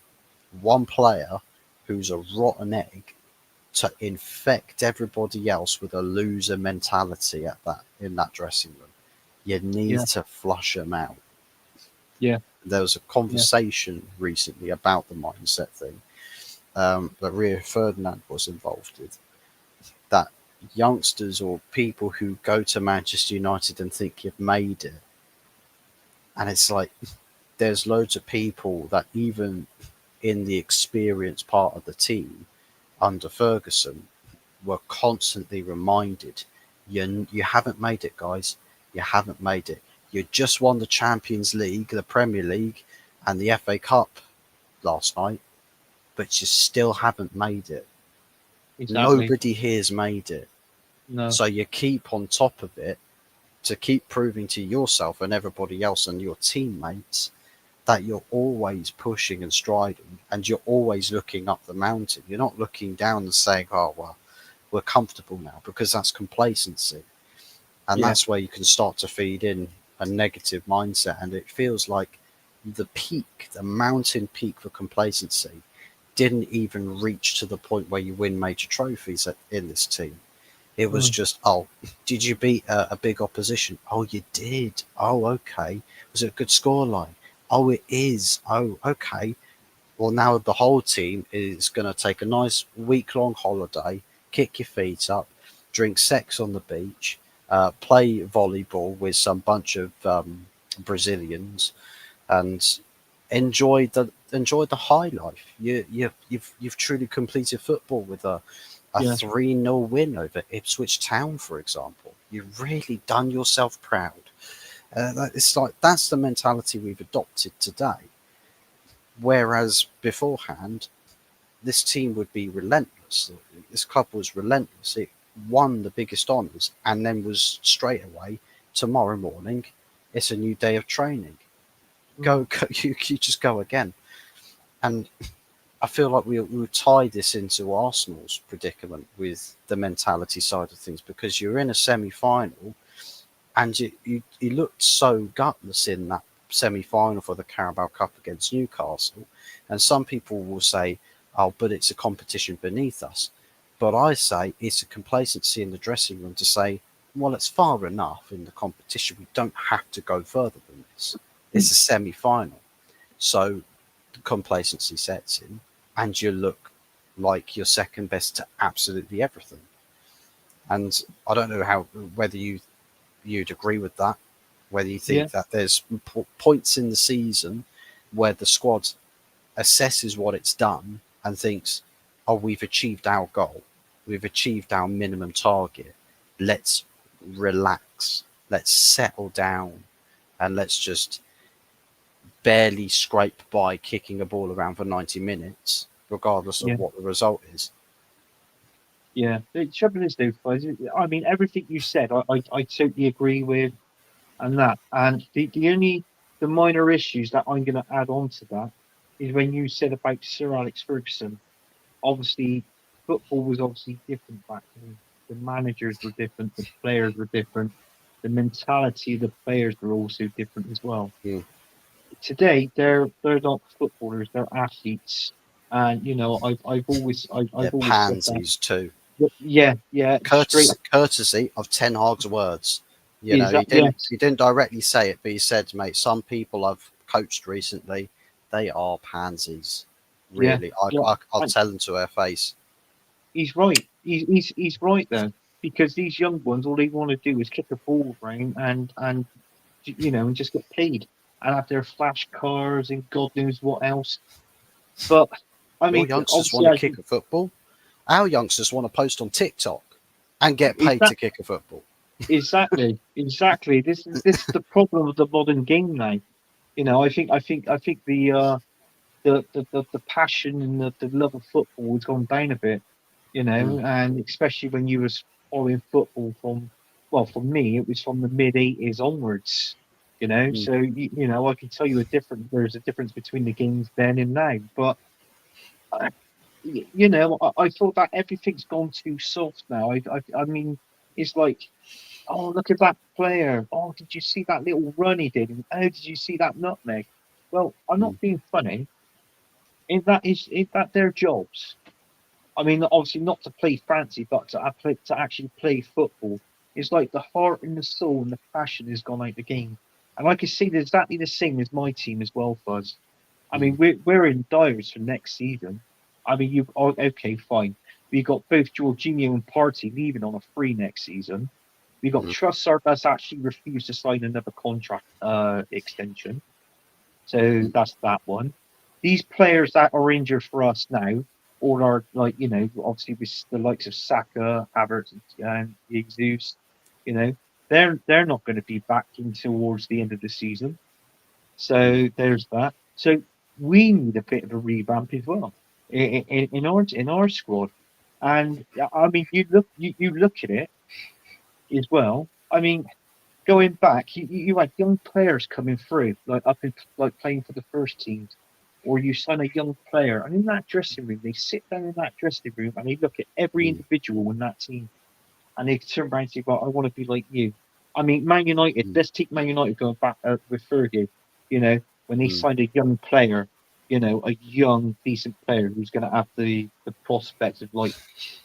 [SPEAKER 1] one player who's a rotten egg to infect everybody else with a loser mentality at that in that dressing room. You need
[SPEAKER 2] Yeah.
[SPEAKER 1] to flush them out.
[SPEAKER 2] Yeah.
[SPEAKER 1] There was a
[SPEAKER 2] Yeah.
[SPEAKER 1] conversation recently about the mindset thing that Rio Ferdinand was involved with. That youngsters or people who go to Manchester United and think you've made it, and it's like there's loads of people that even in the experienced part of the team under Ferguson were constantly reminded, you haven't made it, guys. You haven't made it. You just won the Champions League, the Premier League, and the FA Cup last night, but you still haven't made it.
[SPEAKER 2] Exactly.
[SPEAKER 1] Nobody here's made it.
[SPEAKER 2] No.
[SPEAKER 1] So you keep on top of it to keep proving to yourself and everybody else and your teammates that you're always pushing and striding and you're always looking up the mountain. You're not looking down and saying, oh, well, we're comfortable now, because that's complacency. And
[SPEAKER 2] Yeah.
[SPEAKER 1] that's where you can start to feed in a negative mindset. And it feels like the peak, the mountain peak for complacency, didn't even reach to the point where you win major trophies in this team. It was
[SPEAKER 2] Mm.
[SPEAKER 1] just, oh, did you beat a big opposition? Oh, you did. Oh, okay. Was it a good scoreline? Oh, it is. Oh, okay. Well, now the whole team is going to take a nice week-long holiday, kick your feet up, drink sex on the beach, play volleyball with some bunch of Brazilians, and enjoy the high life. You've truly completed football with a
[SPEAKER 2] Yeah.
[SPEAKER 1] 3-0 win over Ipswich Town, for example. You've really done yourself proud. It's like that's the mentality we've adopted today. Whereas beforehand, this team would be relentless. This club was relentless. It won the biggest honours and then was straight away, tomorrow morning, it's a new day of training.
[SPEAKER 2] Mm.
[SPEAKER 1] You just go again. And I feel like we would tie this into Arsenal's predicament with the mentality side of things, because you're in a semi final and you looked so gutless in that semi final for the Carabao Cup against Newcastle. And some people will say, oh, but it's a competition beneath us. But I say it's a complacency in the dressing room to say, well, it's far enough in the competition. We don't have to go further than this. It's a semi final. So the complacency sets in, and you look like you're second best to absolutely everything. And I don't know how whether you'd agree with that, whether you
[SPEAKER 2] Yeah.
[SPEAKER 1] think that there's points in the season where the squad assesses what it's done and thinks, oh, we've achieved our goal, we've achieved our minimum target, let's relax, let's settle down, and let's just barely scrape by kicking a ball around for 90 minutes, regardless
[SPEAKER 2] Yeah.
[SPEAKER 1] of what the result is.
[SPEAKER 2] Yeah. The trouble is, though, Fuzz, I mean, everything you said, I totally agree with, and that. And the only the minor issues that I'm going to add on to that is when you said about Sir Alex Ferguson. Obviously, football was obviously different back then. The managers were different, the players were different, the mentality of the players were also different as well.
[SPEAKER 1] Mm.
[SPEAKER 2] Today, they're not footballers; they're athletes, and I've
[SPEAKER 1] They're
[SPEAKER 2] always said that.
[SPEAKER 1] pansies too.
[SPEAKER 2] Yeah, yeah, straight up
[SPEAKER 1] Courtesy of Ten Hag's words. You
[SPEAKER 2] is
[SPEAKER 1] know,
[SPEAKER 2] that yes,
[SPEAKER 1] he didn't directly say it, but he said, "Mate, some people I've coached recently, they are pansies.
[SPEAKER 2] yeah,
[SPEAKER 1] Really,
[SPEAKER 2] yeah.
[SPEAKER 1] I'll
[SPEAKER 2] And
[SPEAKER 1] tell them to their face."
[SPEAKER 2] he's right. He's right there because these young ones, all they want to do is kick a ball around and just get paid and have their flash cars and God knows what else. But I
[SPEAKER 1] Your
[SPEAKER 2] mean,
[SPEAKER 1] youngsters want
[SPEAKER 2] obviously,
[SPEAKER 1] to
[SPEAKER 2] as
[SPEAKER 1] kick
[SPEAKER 2] you
[SPEAKER 1] a football. Our youngsters want to post on TikTok and get
[SPEAKER 2] is
[SPEAKER 1] paid
[SPEAKER 2] that
[SPEAKER 1] to kick a football.
[SPEAKER 2] exactly. This is the problem of the modern game now. I think the passion and the love of football has gone down a bit.
[SPEAKER 1] Mm,
[SPEAKER 2] And especially when you was following football from, well, for me, it was from the mid 80s onwards.
[SPEAKER 1] mm,
[SPEAKER 2] So I can tell you there's a difference between the games then and now. But uh, I thought that everything's gone too soft now. I mean, it's like, oh, look at that player. Oh, did you see that little run he did? And oh, did you see that nutmeg? Well, I'm not
[SPEAKER 1] mm,
[SPEAKER 2] being funny. Is that their jobs? I mean, obviously not to play fancy, but to actually play football. It's like the heart and the soul and the passion has gone out the game. And I can see exactly the same as my team as well, Fuzz. I mean,
[SPEAKER 1] mm,
[SPEAKER 2] we're in diaries for next season. I mean, okay, fine. We got both Jorginho and Partey leaving on a free next season. We got
[SPEAKER 1] mm,
[SPEAKER 2] Trussard that's actually refused to sign another contract extension. So
[SPEAKER 1] mm,
[SPEAKER 2] that's that one. These players that are injured for us now, all are like, obviously with the likes of Saka, Havertz, and Jesus, you know, they're not going to be back in towards the end of the season.
[SPEAKER 1] mm,
[SPEAKER 2] So there's that. So we need a bit of a revamp as well in our squad. And I mean, you look at it as well. I mean, going back, you had young players coming through, like up in like playing for the first teams, or you sign a young player, and in that dressing room, they sit down in that dressing room and they look at every
[SPEAKER 1] mm,
[SPEAKER 2] individual in that team, and they turn around and say, "Well, I want to be like you." I mean, Man United.
[SPEAKER 1] mm,
[SPEAKER 2] Let's take Man United going back with Fergie. You know, when they
[SPEAKER 1] mm,
[SPEAKER 2] signed a young player, a young decent player who's going to have the prospects of like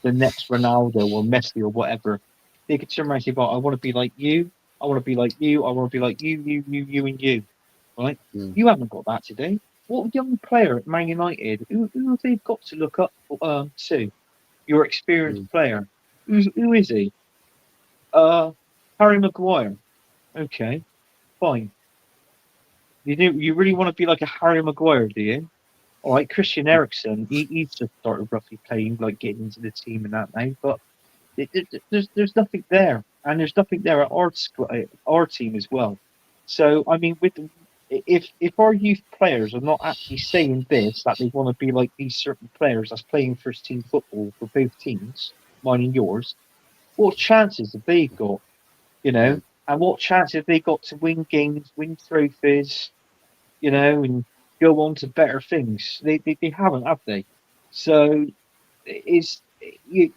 [SPEAKER 2] the next Ronaldo or Messi or whatever. They could turn around and say, "Well, I want to be like you. I want to be like you. I want to be like you, and you." Right?
[SPEAKER 1] mm,
[SPEAKER 2] You haven't got that today. What young player at Man United? Who have they got to look up to? Your experienced
[SPEAKER 1] mm,
[SPEAKER 2] player. Who is he? Uh, Harry Maguire. Okay, fine. You really want to be like a Harry Maguire, do you? All right, Christian Eriksen. He's just started roughly playing, like getting into the team and that now. But there's nothing there, and there's nothing there at our team as well. So I mean, if our youth players are not actually saying this that they want to be like these certain players that's playing first team football for both teams, mine and yours, what chances have they got?
[SPEAKER 1] mm,
[SPEAKER 2] And what chance have they got to win games, win trophies, and go on to better things? They haven't, have they? So it's you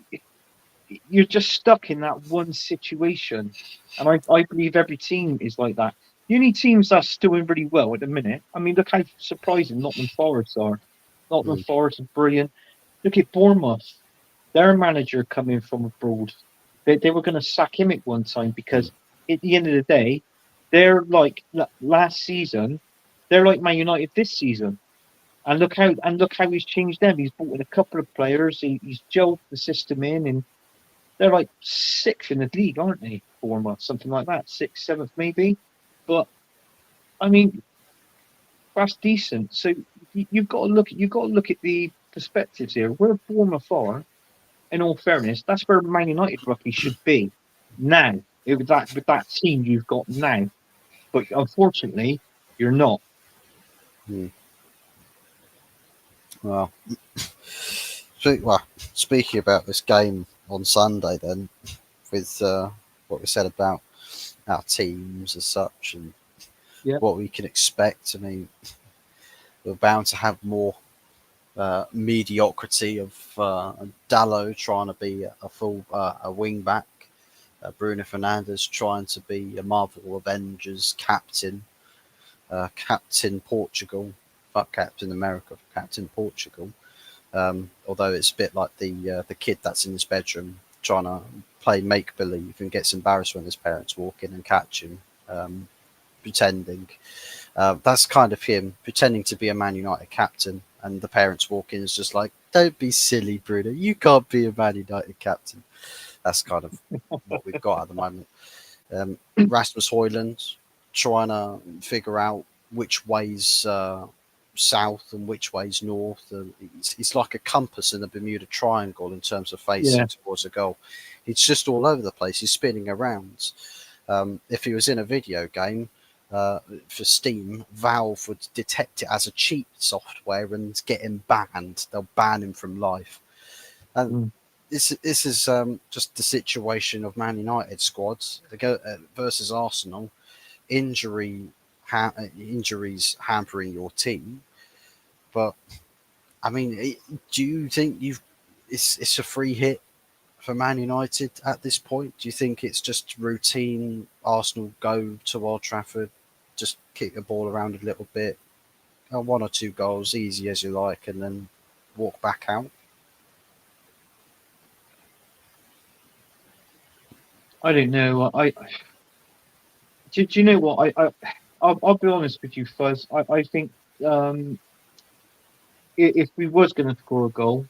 [SPEAKER 2] you're just stuck in that one situation. And I believe every team is like that. The only teams that's doing really well at the minute, I mean, look how surprising Nottingham Forest are. Nottingham
[SPEAKER 1] mm,
[SPEAKER 2] Forest are brilliant. Look at Bournemouth. Their manager coming from abroad. They were going to sack him at one time
[SPEAKER 1] mm,
[SPEAKER 2] because at the end of the day, they're like last season, they're like Man United this season. And look how he's changed them. He's brought in a couple of players. He's gelled the system in, and they're like sixth in the league, aren't they? Bournemouth, something like that, sixth, seventh, maybe. But I mean, that's decent. So you've got to look at the perspectives here. Where Bournemouth are, in all fairness, that's where Man United roughly should be now. With that team you've got now, but unfortunately, you're not.
[SPEAKER 1] mm. Well, speaking about this game on Sunday, then with what we said about our teams as such, and
[SPEAKER 2] Yeah.
[SPEAKER 1] what we can expect. I mean, we're bound to have more mediocrity of Dallo trying to be a full a wing back, Bruno Fernandes trying to be a Marvel Avengers captain, Captain Portugal, fuck Captain America, Captain Portugal. Although it's a bit like the kid that's in his bedroom trying to play make believe and gets embarrassed when his parents walk in and catch him, pretending. That's kind of him pretending to be a Man United captain, and the parents walk in. Is just like, don't be silly, Bruno. You can't be a Man United captain. That's kind of what we've got at the moment. Rasmus Højlund trying to figure out which way's south and which way's north. It's like a compass in the Bermuda Triangle in terms of
[SPEAKER 2] Yeah.
[SPEAKER 1] facing towards a goal. It's just all over the place. He's spinning around. If he was in a video game for Steam, Valve would detect it as a cheat software and get him banned. They'll ban him from life. And
[SPEAKER 2] Mm.
[SPEAKER 1] this is just the situation of Man United squads versus Arsenal. Injuries hampering your team, but I mean, do you think it's a free hit for Man United at this point? Do you think it's just routine? Arsenal go to Old Trafford, just kick the ball around a little bit, one or two goals, easy as you like, and then walk back out.
[SPEAKER 2] I don't know. Do you know what? I'll be honest with you, Fuzz. I think um, if we was going to score a goal,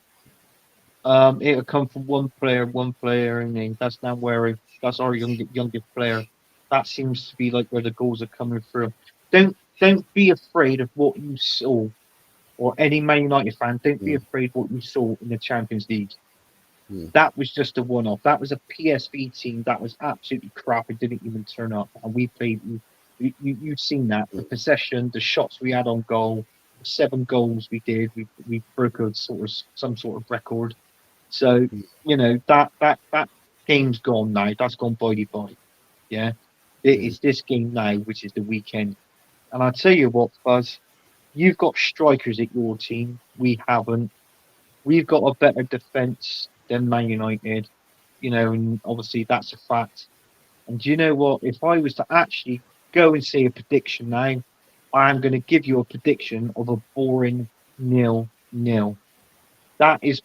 [SPEAKER 2] it'll come from one player, and then that's now where that's our youngest player. That seems to be like where the goals are coming from. Don't be afraid of what you saw, or any Man United fan. Don't be
[SPEAKER 1] Mm,
[SPEAKER 2] afraid what you saw in the Champions League.
[SPEAKER 1] mm,
[SPEAKER 2] That was just a one-off. That was a PSV team that was absolutely crap. It didn't even turn up, and we played. You've seen that the
[SPEAKER 1] mm,
[SPEAKER 2] possession, the shots we had on goal, the 7 goals we did. We broke a sort of some sort of record. So
[SPEAKER 1] mm,
[SPEAKER 2] that game's gone now. That's gone by the by. Yeah, it
[SPEAKER 1] mm,
[SPEAKER 2] is this game now, which is the weekend. And I tell you what, Buzz, you've got strikers at your team. We haven't. We've got a better defense than Man United. And obviously that's a fact. And do you know what? If I was to actually go and say a prediction now, I am going to give you a prediction of a boring 0-0. That is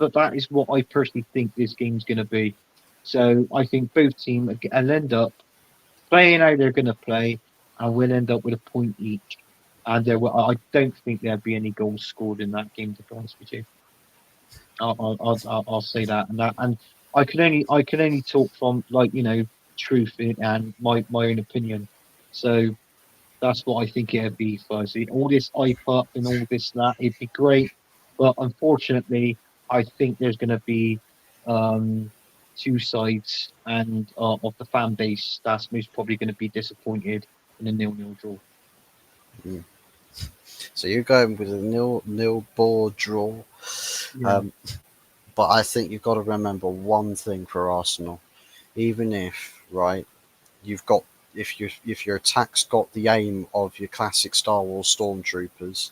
[SPEAKER 2] what I personally think this game's going to be. So I think both teams will end up playing how they're going to play, and we'll end up with a point each. And I don't think there'll be any goals scored in that game. To be honest with you, I'll say that. And I can only talk from, like, truth and my own opinion. So that's what I think it'd be, Fuzzy. All this hype up and all this and that, it'd be great. But unfortunately, I think there's going to be um, two sides and of the fan base that's most probably going to be disappointed in a 0-0 draw.
[SPEAKER 1] mm. So you're going with a nil ball draw.
[SPEAKER 2] Yeah.
[SPEAKER 1] Um, but I think you've got to remember one thing for Arsenal. Even if, right, you've got if your attack's got the aim of your classic Star Wars stormtroopers,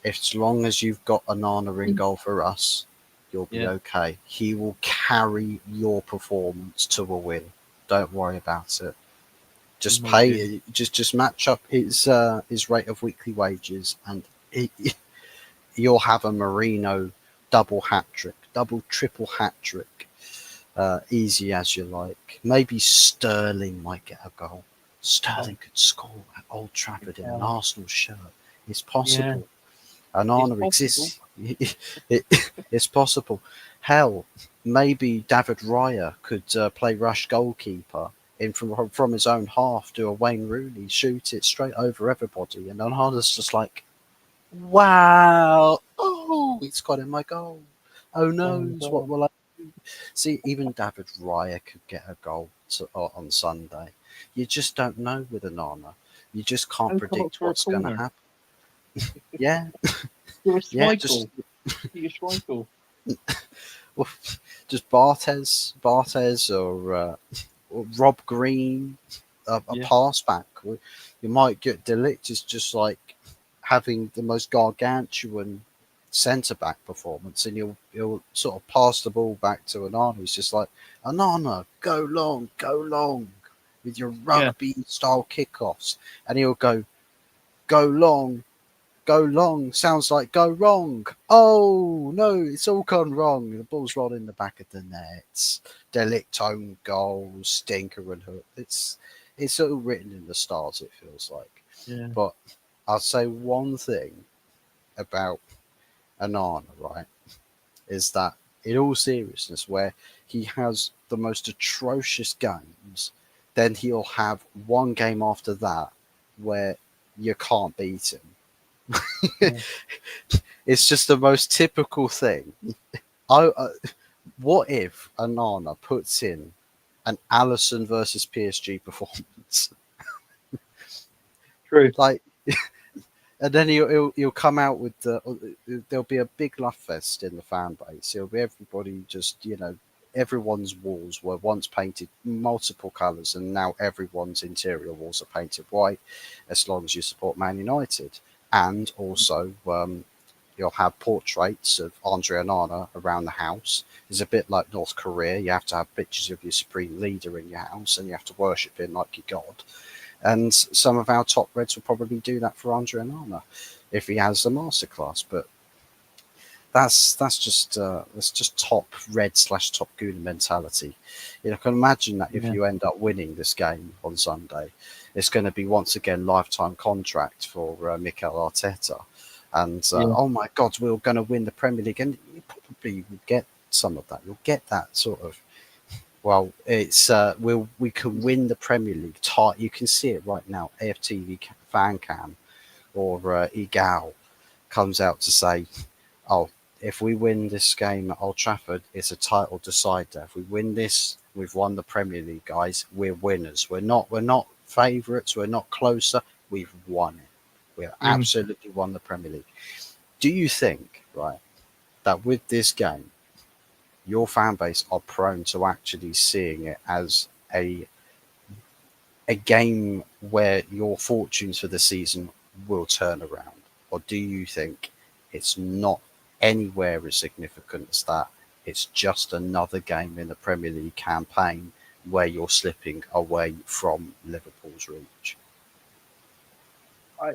[SPEAKER 1] as long as you've got Anana in goal for us, you'll be
[SPEAKER 2] Yeah.
[SPEAKER 1] okay. He will carry your performance to a win. Don't worry about it. Just
[SPEAKER 2] Might do.
[SPEAKER 1] just match up his rate of weekly wages, and he, you'll have a Marino double hat trick, double triple hat trick, easy as you like. Maybe Sterling might get a goal.
[SPEAKER 2] Oh,
[SPEAKER 1] Sterling could score at Old Trafford in an
[SPEAKER 2] yeah.
[SPEAKER 1] Arsenal shirt. It's
[SPEAKER 2] Yeah.
[SPEAKER 1] possible.
[SPEAKER 2] It's
[SPEAKER 1] Anana
[SPEAKER 2] possible.
[SPEAKER 1] exists. It's possible. Hell, maybe David Raya could play rush goalkeeper in from his own half, do a Wayne Rooney, shoot it straight over everybody, and Anana's just like, wow, oh, it's got in my goal. Oh
[SPEAKER 2] Oh my
[SPEAKER 1] no, what
[SPEAKER 2] God.
[SPEAKER 1] will I do? See, even David Raya could get a goal on Sunday. You just don't know with Anana. You just can't
[SPEAKER 2] Oh, come up
[SPEAKER 1] predict
[SPEAKER 2] for a
[SPEAKER 1] what's going to
[SPEAKER 2] corner.
[SPEAKER 1] happen. Yeah,
[SPEAKER 2] You're a
[SPEAKER 1] yeah, just
[SPEAKER 2] Schmeichel. You're a Schmeichel.
[SPEAKER 1] well, just Barthez or Rob Green, a
[SPEAKER 2] Yeah.
[SPEAKER 1] pass back. You might get Delict is just like having the most gargantuan centre back performance, and he'll sort of pass the ball back to Anana. He's just like, Anana, go long with your
[SPEAKER 2] Yeah,
[SPEAKER 1] rugby style kickoffs, and he'll go long, go long. Sounds like go wrong. Oh no, it's all gone wrong. The ball's rolled in the back of the nets. Delict own goals, stinker and hook. It's all written in the stars. It feels like,
[SPEAKER 2] yeah,
[SPEAKER 1] but I'll say one thing about Anana, right, is that in all seriousness, where he has the most atrocious games, then he'll have one game after that where you can't beat him.
[SPEAKER 2] yeah.
[SPEAKER 1] It's just the most typical thing. I what if Anana puts in an Allison versus PSG performance?
[SPEAKER 2] True.
[SPEAKER 1] Like, and then he'll come out with there'll be a big love fest in the fan base. It'll be everybody just everyone's walls were once painted multiple colours, and now everyone's interior walls are painted white, as long as you support Man United. And also, you'll have portraits of Andre Onana around the house. It's a bit like North Korea. You have to have pictures of your supreme leader in your house, and you have to worship him like your god. And some of our top reds will probably do that for Andre Onana if he has the masterclass. But that's just top red slash top gooner mentality. I can imagine that if
[SPEAKER 2] Yeah,
[SPEAKER 1] you end up winning this game on Sunday, it's going to be once again lifetime contract for Mikel Arteta. And
[SPEAKER 2] yeah,
[SPEAKER 1] oh my God, we're going to win the Premier League, and you probably will get some of that. You'll get that sort of. Well, it's we can win the Premier League. You can see it right now. AFTV fan cam or Egal comes out to say, "Oh, if we win this game at Old Trafford, it's a title decider. If we win this, we've won the Premier League, guys. We're winners. We're not favourites. We're not closer. We've won it. We've
[SPEAKER 2] mm,
[SPEAKER 1] absolutely won the Premier League." Do you think, right, that with this game, your fan base are prone to actually seeing it as a game where your fortunes for the season will turn around? Or do you think it's not anywhere as significant as that? It's just another game in the Premier League campaign where you're slipping away from Liverpool's reach?
[SPEAKER 2] I,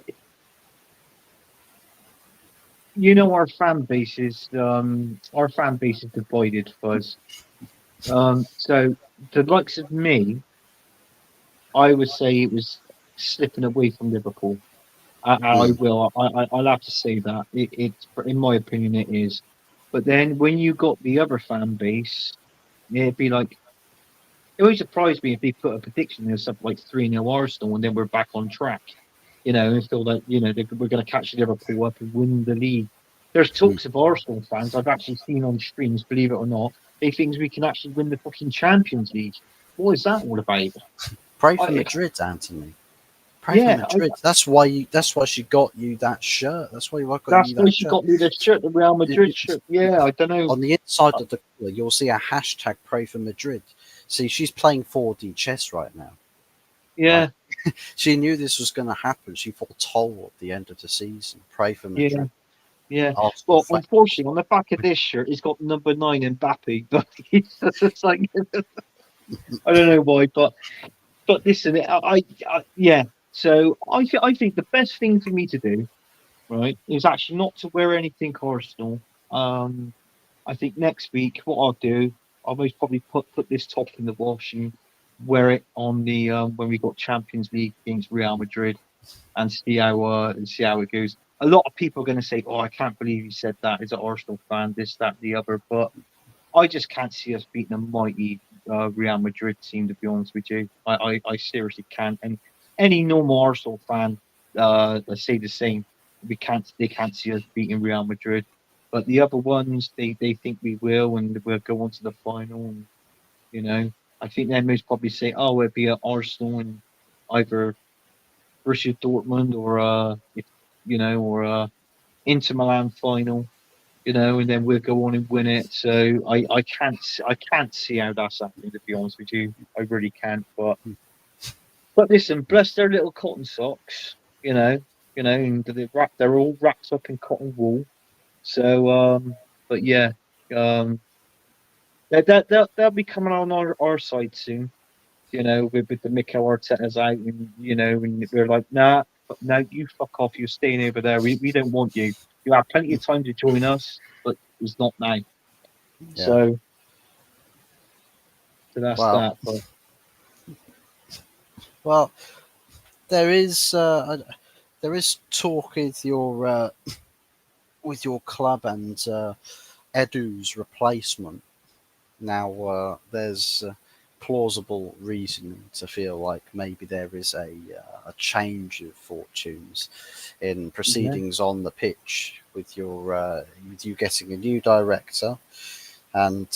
[SPEAKER 2] our fan base is divided, Fuzz. So the likes of me, I would say it was slipping away from Liverpool. I
[SPEAKER 1] Mm,
[SPEAKER 2] will. I'll have to say that it's, in my opinion, it is. But then when you got the other fan base, it'd be like, it always surprised me if they put a prediction in something like 3-0 Arsenal, and then we're back on track. And feel like we're going to catch Liverpool up and win the league. There's
[SPEAKER 1] mm.
[SPEAKER 2] talks of Arsenal fans I've actually seen on streams, believe it or not. They think we can actually win the fucking Champions League. What is that all about?
[SPEAKER 1] Pray for
[SPEAKER 2] I,
[SPEAKER 1] Madrid, Anthony. Pray for
[SPEAKER 2] yeah,
[SPEAKER 1] Madrid. That's why you. That's why she got you that shirt. That's why I got
[SPEAKER 2] that's
[SPEAKER 1] you
[SPEAKER 2] why
[SPEAKER 1] that
[SPEAKER 2] she
[SPEAKER 1] shirt.
[SPEAKER 2] got me the shirt, the Real Madrid shirt. Yeah, I don't know.
[SPEAKER 1] On the inside
[SPEAKER 2] Uh,
[SPEAKER 1] of the collar, you'll see a hashtag Pray for Madrid. See, she's playing 4D chess right now. Like,
[SPEAKER 2] yeah,
[SPEAKER 1] she knew this was going to happen. She foretold the end of the season. Pray for
[SPEAKER 2] yeah,
[SPEAKER 1] Madrid.
[SPEAKER 2] yeah.
[SPEAKER 1] Arsenal
[SPEAKER 2] Well,
[SPEAKER 1] fan.
[SPEAKER 2] unfortunately, on the back of this shirt, it's got number 9 Mbappe, but it's like I don't know why, but listen, yeah. So I think the best thing for me to do, right, is actually not to wear anything Arsenal. Um, I think next week what I'll do, I'll most probably put this top in the wash and wear it on the when we got Champions League against Real Madrid, and see how it goes. A lot of people are going to say, "Oh, I can't believe you said that. As an Arsenal fan, this, that, the other." But I just can't see us beating a mighty Real Madrid team. To be honest with you, I seriously can't. And any normal Arsenal fan, say the same. They can't see us beating Real Madrid. But the other ones, they think we will, and we'll go on to the final. And you know, I think they most probably say, "Oh, we'll be at Arsenal and either Borussia Dortmund or if or Inter Milan final." And then we'll go on and win it. So I can't see how that's happening. To be honest with you, I really can't. But But listen, bless their little cotton socks. You know, and they're all wrapped up in cotton wool. So, but yeah, um, they'll be coming on our side soon. With the Mikel Arteta's out, and and we're like, nah, but no, you fuck off. You're staying over there. We don't want you. You have plenty of time to join us, but it's not now.
[SPEAKER 1] Yeah.
[SPEAKER 2] So, that's
[SPEAKER 1] Well,
[SPEAKER 2] that. But
[SPEAKER 1] well, there is there is talk with your club and Edu's replacement. Now, there's plausible reason to feel like maybe there is a change of fortunes in
[SPEAKER 2] yeah,
[SPEAKER 1] proceedings on the pitch with you getting a new director and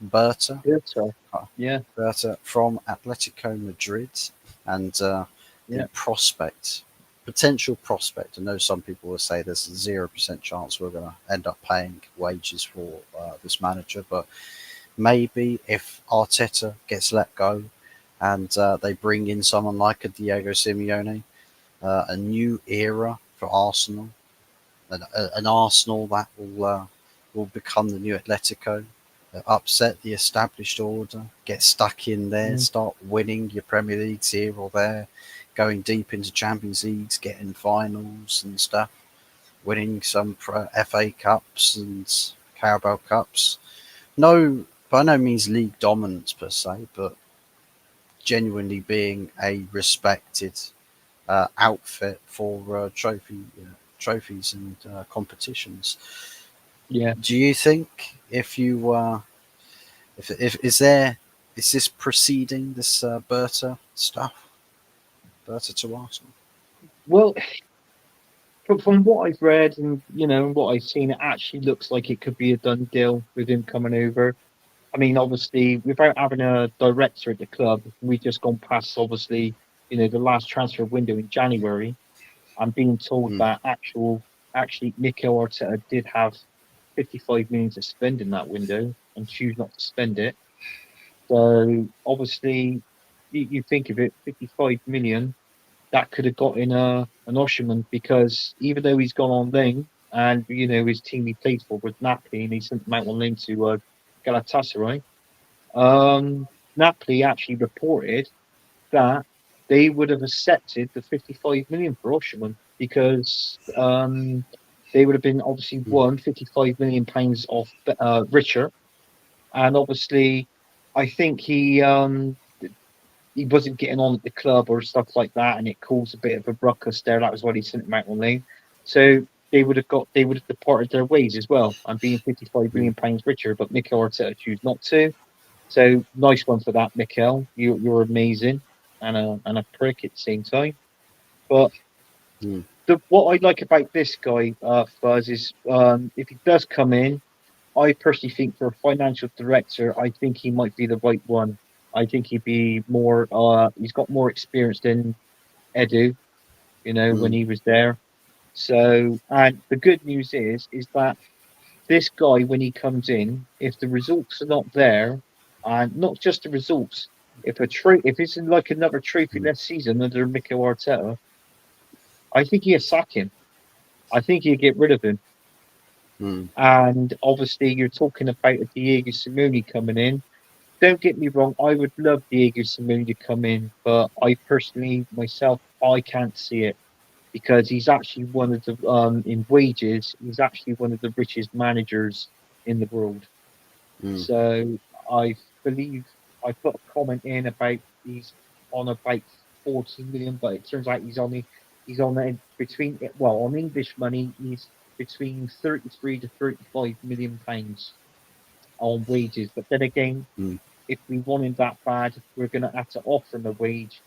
[SPEAKER 1] Berta,
[SPEAKER 2] yeah, so
[SPEAKER 1] uh,
[SPEAKER 2] yeah,
[SPEAKER 1] Berta from Atletico Madrid, and the
[SPEAKER 2] yeah,
[SPEAKER 1] potential prospect. I know some people will say there's a 0% chance we're going to end up paying wages for this manager, but maybe if Arteta gets let go and they bring in someone like a Diego Simeone, a new era for Arsenal, an Arsenal that will become the new Atletico, upset the established order, get stuck in there,
[SPEAKER 2] mm,
[SPEAKER 1] start winning your Premier Leagues here or there, going deep into Champions Leagues, getting finals and stuff, winning some FA Cups and Carabao Cups. No, by no means league dominance per se, but genuinely being a respected outfit for trophies and competitions.
[SPEAKER 2] yeah.
[SPEAKER 1] Do you think if you if is this preceding this Berta stuff, Berta to Arsenal?
[SPEAKER 2] Well, from what I've read and what I've seen, it actually looks like it could be a done deal with him coming over. I mean, obviously, without having a director at the club, we just gone past obviously, the last transfer window in January. I'm being told
[SPEAKER 1] Mm,
[SPEAKER 2] that actually Mikel Arteta did have 55 million to spend in that window and choose not to spend it. So obviously, you think of it, 55 million that could have got in an Osherman because even though he's gone on loan and his team he played for was Napoli and he sent him out on loan to Galatasaray. Napoli actually reported that they would have accepted the 55 million for Osherman because they would have been obviously
[SPEAKER 1] mm,
[SPEAKER 2] won 55 million pounds off Richard, and obviously I think he wasn't getting on at the club or stuff like that, and it caused a bit of a ruckus there. That was why he sent him out on loan. So they would have departed their ways as well and being 55
[SPEAKER 1] mm,
[SPEAKER 2] million pounds richer, but Mikel Arteta choose not to. So nice one for that, Mikel. You're amazing and a prick at the same time. But
[SPEAKER 1] mm,
[SPEAKER 2] what I like about this guy, Fuzz, is if he does come in, I personally think for a financial director, I think he might be the right one. I think he'd be more. He's got more experience than Edu. When
[SPEAKER 1] mm,
[SPEAKER 2] he was there. So, and the good news is that this guy, when he comes in, if the results are not there, and not just the results, if it's in like another trophy
[SPEAKER 1] mm,
[SPEAKER 2] less season under Mikel Arteta, I think he'll sack him. I think he'll get rid of him.
[SPEAKER 1] mm,
[SPEAKER 2] And obviously, you're talking about a Diego Simeone coming in. Don't get me wrong, I would love Diego Simeone to come in, but I personally, myself, I can't see it because he's actually one of the in wages, he's actually one of the richest managers in the world.
[SPEAKER 1] mm,
[SPEAKER 2] So I believe I put a comment in about he's on about 40 million, but it turns out he's on between well on English money he's between 33 to 35 million pounds on wages. But then again,
[SPEAKER 1] mm,
[SPEAKER 2] if we want him that bad, we're going to have to offer him a wage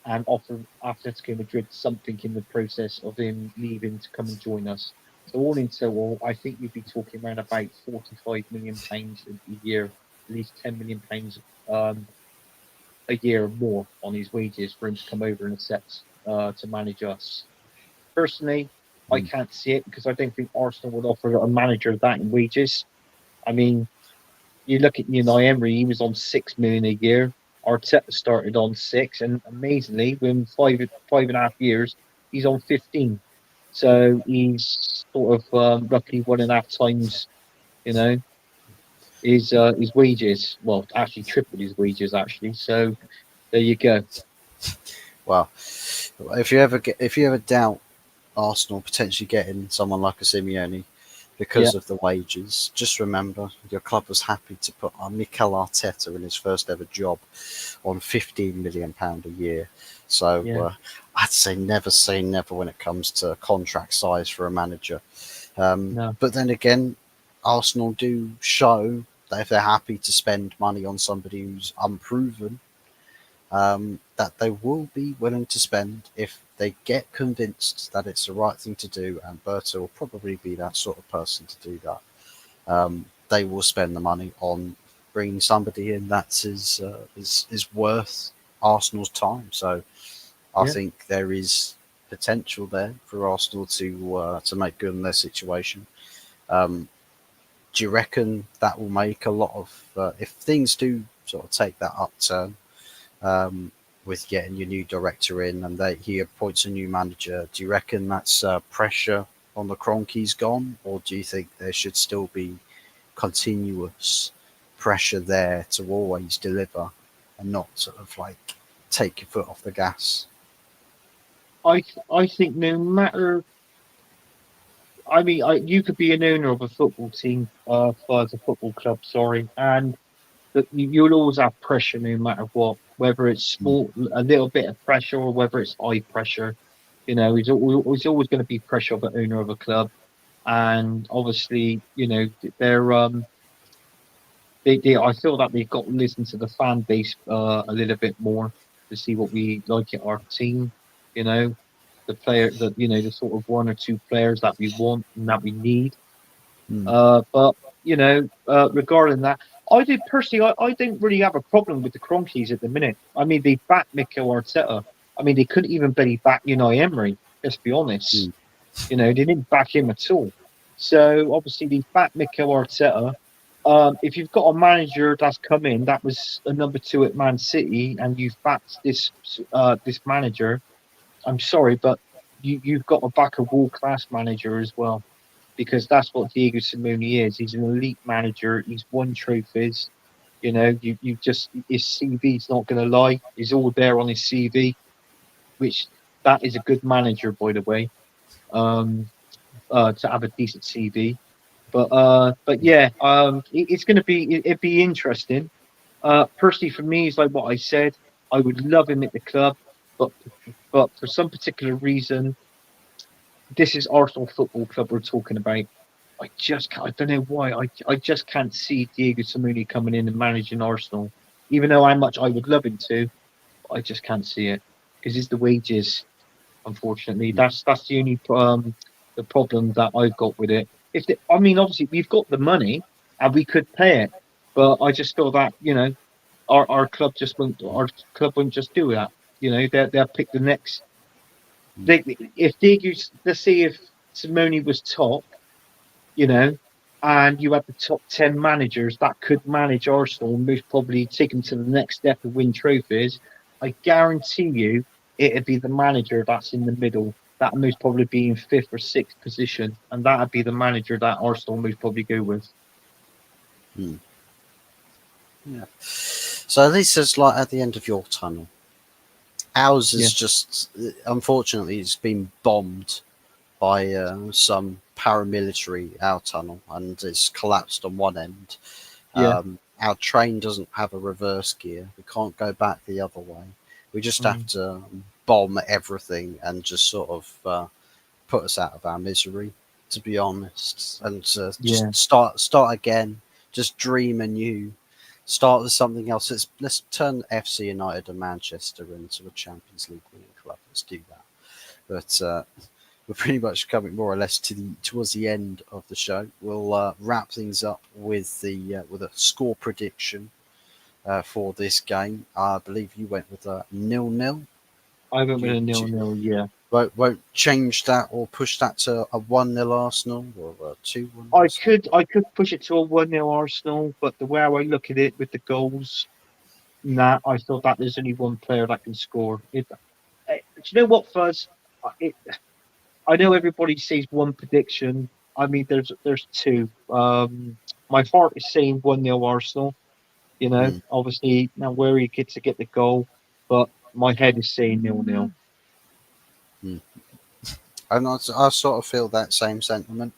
[SPEAKER 2] and offer Atletico Madrid something in the process of him leaving to come and join us. So all in all, I think you'd be talking around about 45 million pounds a year, at least 10 million pounds a year more on his wages for him to come over and accept to manage us. Personally, I
[SPEAKER 1] mm,
[SPEAKER 2] can't see it because I don't think Arsenal would offer a manager that in wages. I mean, you look at Unai Emery; he was on 6 million a year. Arteta started on 6, and amazingly, within 5.5 years, he's on 15. So he's sort of roughly 1.5 times, you know, his wages. Well, actually tripled his wages actually. So there you go.
[SPEAKER 1] Well, if you ever doubt Arsenal potentially getting someone like a Simeone
[SPEAKER 2] Yeah,
[SPEAKER 1] because of the wages, just remember your club was happy to put Mikel Arteta in his first ever job on £15 million a year. So
[SPEAKER 2] yeah,
[SPEAKER 1] I'd say never when it comes to contract size for a manager.
[SPEAKER 2] no,
[SPEAKER 1] But then again, Arsenal do show that if they're happy to spend money on somebody who's unproven, that they will be willing to spend if they get convinced that it's the right thing to do. And Berta will probably be that sort of person to do that. They will spend the money on bringing somebody in that is worth Arsenal's time. So I
[SPEAKER 2] yeah.
[SPEAKER 1] think there is potential there for Arsenal to make good on their situation. Um, do you reckon that will make a lot of if things do sort of take that upturn um, with getting your new director in and he appoints a new manager? Do you reckon that's pressure on the Cronkies gone, or do you think there should still be continuous pressure there to always deliver and not sort of like take your foot off the gas?
[SPEAKER 2] I think no matter. I mean, you could be an owner of a football team, as a football club, sorry, and that you'll always have pressure no matter what, whether it's
[SPEAKER 1] Mm,
[SPEAKER 2] small, a little bit of pressure, or whether it's high pressure. You know, it's always going to be pressure of an owner of a club, and obviously, you know, they're I feel that they've got to listen to the fan base a little bit more to see what we like at our team. You know, the sort of one or two players that we want and that we need.
[SPEAKER 1] mm,
[SPEAKER 2] But regarding that, I did personally, I didn't really have a problem with the Cronkies at the minute. I mean, they backed Mikel Arteta. I mean, they couldn't even barely back Unai Emery. Let's be honest.
[SPEAKER 1] mm,
[SPEAKER 2] You know, they didn't back him at all. So obviously, they backed Mikel Arteta. If you've got a manager that's come in that was a number two at Man City, and you've backed this manager, I'm sorry, but you've got to back a world class manager as well, because that's what Diego Simeone is. He's an elite manager. He's won trophies. You know, you just his CV's not going to lie. He's all there on his CV, which that is a good manager, by the way. Um, to have a decent CV. But yeah, it's going to be it'd be interesting. Personally, for me, it's like what I said. I would love him at the club, but for some particular reason, this is Arsenal Football Club we're talking about. I don't know why. I just can't see Diego Simeone coming in and managing Arsenal, even though how much I would love him to. I just can't see it because it's the wages. Unfortunately,
[SPEAKER 1] mm,
[SPEAKER 2] that's the only the problem that I've got with it. I mean, obviously we've got the money and we could pay it, but I just feel that our club won't just do that. You know, they'll pick the next.
[SPEAKER 1] mm,
[SPEAKER 2] They, if Diego, let's see if Simone was top, you know, and you had the top 10 managers that could manage Arsenal and most probably take them to the next step and win trophies, I guarantee you it'd be the manager that's in the middle. That most probably be in fifth or sixth position, and that'd be the manager that Arsenal most probably go with.
[SPEAKER 1] mm. Yeah. So at least it's like at the end of your tunnel. Ours
[SPEAKER 2] Yeah,
[SPEAKER 1] is just, unfortunately, it's been bombed by some paramilitary our tunnel and it's collapsed on one end.
[SPEAKER 2] yeah,
[SPEAKER 1] Our train doesn't have a reverse gear. We can't go back the other way. We just have
[SPEAKER 2] mm,
[SPEAKER 1] to bomb everything and just sort of put us out of our misery, to be honest, and
[SPEAKER 2] yeah.
[SPEAKER 1] just start again. Just dream anew. Start with something else. Let's turn FC United and Manchester into a Champions League winning club. Let's do that. But we're pretty much coming more or less towards the end of the show. We'll wrap things up with a score prediction for this game. I believe you went with a 0-0.
[SPEAKER 2] I went
[SPEAKER 1] Do
[SPEAKER 2] with
[SPEAKER 1] you,
[SPEAKER 2] a
[SPEAKER 1] do you-
[SPEAKER 2] 0-0. Yeah,
[SPEAKER 1] won't change that or push that to a 1-0 Arsenal or a 2-1
[SPEAKER 2] I
[SPEAKER 1] Arsenal?
[SPEAKER 2] could I could push it to a 1-0 Arsenal, but the way I look at it with the goals, Nah, I thought that there's only one player that can score. Do you know what, Fuzz? It, I know everybody says one prediction. I mean, there's two. My heart is saying 1-0 Arsenal. You know,
[SPEAKER 1] Mm,
[SPEAKER 2] obviously now where he gets to get the goal, but my head is saying 0-0.
[SPEAKER 1] mm. And I sort of feel that same sentiment.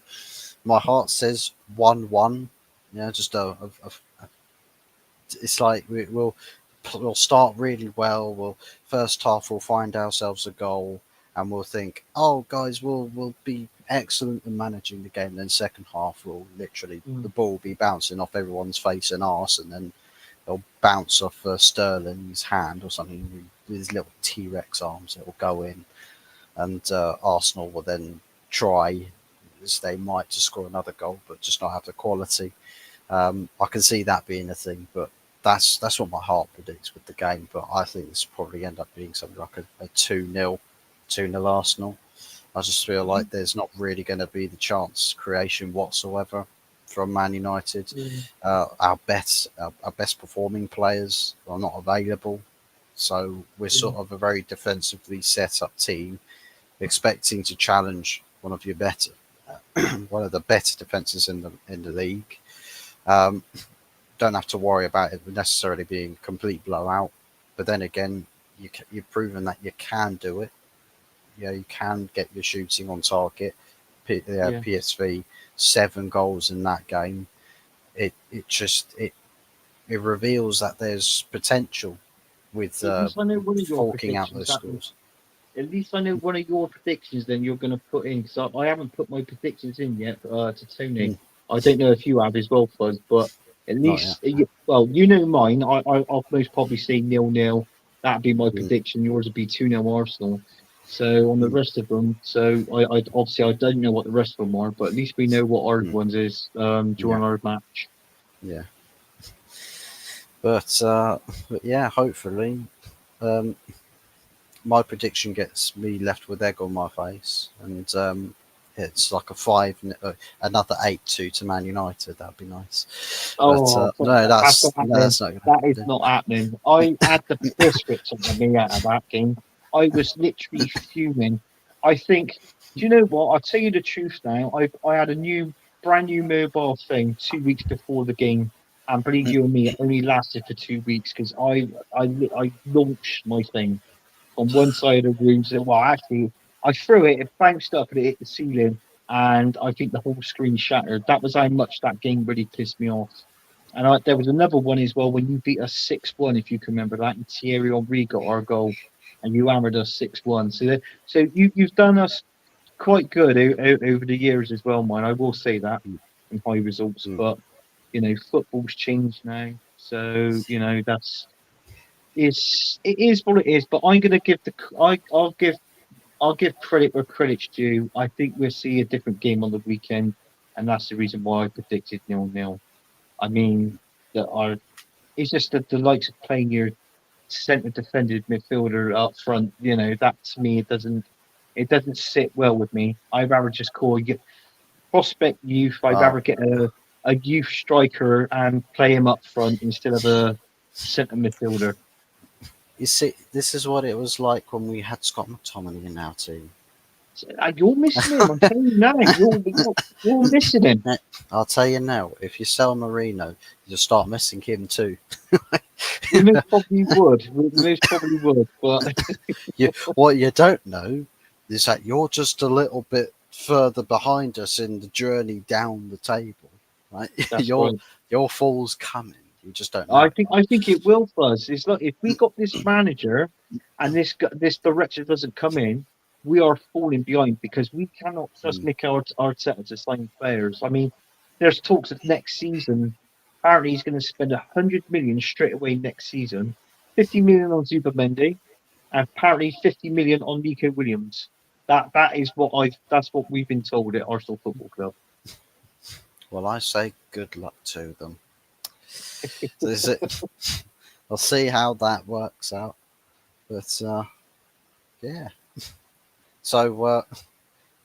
[SPEAKER 1] My heart says 1-1. Yeah, just it's like we'll start really well. We'll first half we'll find ourselves a goal and we'll think, oh guys, we'll be excellent in managing the game. Then second half will literally the
[SPEAKER 2] Mm,
[SPEAKER 1] ball will be bouncing off everyone's face and arse, and then it'll bounce off Sterling's hand or something with his little T Rex arms. It will go in, and Arsenal will then try as they might to score another goal, but just not have the quality. I can see that being a thing, but that's what my heart predicts with the game. But I think this will probably end up being something like a 2-0, 2-0 Arsenal. I just feel
[SPEAKER 2] mhm,
[SPEAKER 1] like there's not really going to be the chance creation whatsoever from Man United.
[SPEAKER 2] mm,
[SPEAKER 1] Our best performing players are not available, so we're
[SPEAKER 2] mm,
[SPEAKER 1] sort of a very defensively set up team, expecting to challenge one of the better defenses in the league. Um, don't have to worry about it necessarily being a complete blowout. But then again, you've proven that you can do it. Yeah, you can get your shooting on target.
[SPEAKER 2] yeah.
[SPEAKER 1] PSV 7 goals in that game. It reveals that there's potential with
[SPEAKER 2] At least I know one of your
[SPEAKER 1] forking out
[SPEAKER 2] predictions.
[SPEAKER 1] those scores.
[SPEAKER 2] At least I know one of your predictions. Then you're going to put in because I haven't put my predictions in yet to Tony.
[SPEAKER 1] Mm,
[SPEAKER 2] I don't know if you have as well, Fuzz, but at
[SPEAKER 1] not yet.
[SPEAKER 2] least well, you know mine. I'll most probably say 0-0. That'd be my
[SPEAKER 1] Mm,
[SPEAKER 2] prediction. Yours would be 2-0 Arsenal. So on the
[SPEAKER 1] mm,
[SPEAKER 2] rest of them, so I obviously I don't know what the rest of them are, but at least we know what our
[SPEAKER 1] mm,
[SPEAKER 2] ones is
[SPEAKER 1] yeah,
[SPEAKER 2] during our match.
[SPEAKER 1] yeah. But yeah, hopefully, um, my prediction gets me left with egg on my face, and it's like another 8-2 to Man United. That'd be nice. But
[SPEAKER 2] Oh,
[SPEAKER 1] no,
[SPEAKER 2] that's not
[SPEAKER 1] no,
[SPEAKER 2] happening.
[SPEAKER 1] that's not gonna
[SPEAKER 2] That is
[SPEAKER 1] happen.
[SPEAKER 2] not happening. I had the piss ripped out of me out of that game. I was literally fuming. I think, do you know what? I'll tell you the truth now. I had a brand new mobile phone 2 weeks before the game, and believe you me, it only lasted for 2 weeks because I launched my thing on one side of the room. So, well, actually, I threw it, it bounced up and it hit the ceiling, and I think the whole screen shattered. That was how much that game really pissed me off. And there was another one as well when you beat us 6-1, if you can remember that. And Thierry Henry got our goal, and you hammered us 6-1. So you've done us quite good over the years as well, mine. I will say that in high results,
[SPEAKER 1] Mm,
[SPEAKER 2] but football's changed now. So it is what it is. But I'm gonna give I'll give credit where credit's due. I think we'll see a different game on the weekend, and that's the reason why I predicted 0-0. I mean, that are it's just the likes of playing your centre defended midfielder up front. That to me it doesn't sit well with me. I'd rather just call you prospect youth. I'd
[SPEAKER 1] oh,
[SPEAKER 2] rather get a youth striker and play him up front instead of a centre midfielder.
[SPEAKER 1] you see, this is what it was like when we had Scott McTominay in our team.
[SPEAKER 2] You're missing him. I'm telling you now. You're missing him.
[SPEAKER 1] Now, I'll tell you now, if you sell Marino, you start missing him too.
[SPEAKER 2] We most probably would. We most probably would. But
[SPEAKER 1] What you don't know is that you're just a little bit further behind us in the journey down the table, right?
[SPEAKER 2] that's
[SPEAKER 1] your
[SPEAKER 2] right.
[SPEAKER 1] your fall's coming. You just don't know
[SPEAKER 2] I
[SPEAKER 1] it.
[SPEAKER 2] think I think it will fuzz. It's like if we got this manager and this director doesn't come in, we are falling behind because we cannot trust
[SPEAKER 1] Mm,
[SPEAKER 2] Mikel Arteta to sign players. I mean, there's talks of next season. Apparently, he's going to spend 100 million straight away next season, 50 million on Zubimendi, and apparently 50 million on Nico Williams. That's what we've been told at Arsenal Football Club.
[SPEAKER 1] well, I say good luck to them. So is it? I'll see how that works out. But yeah. So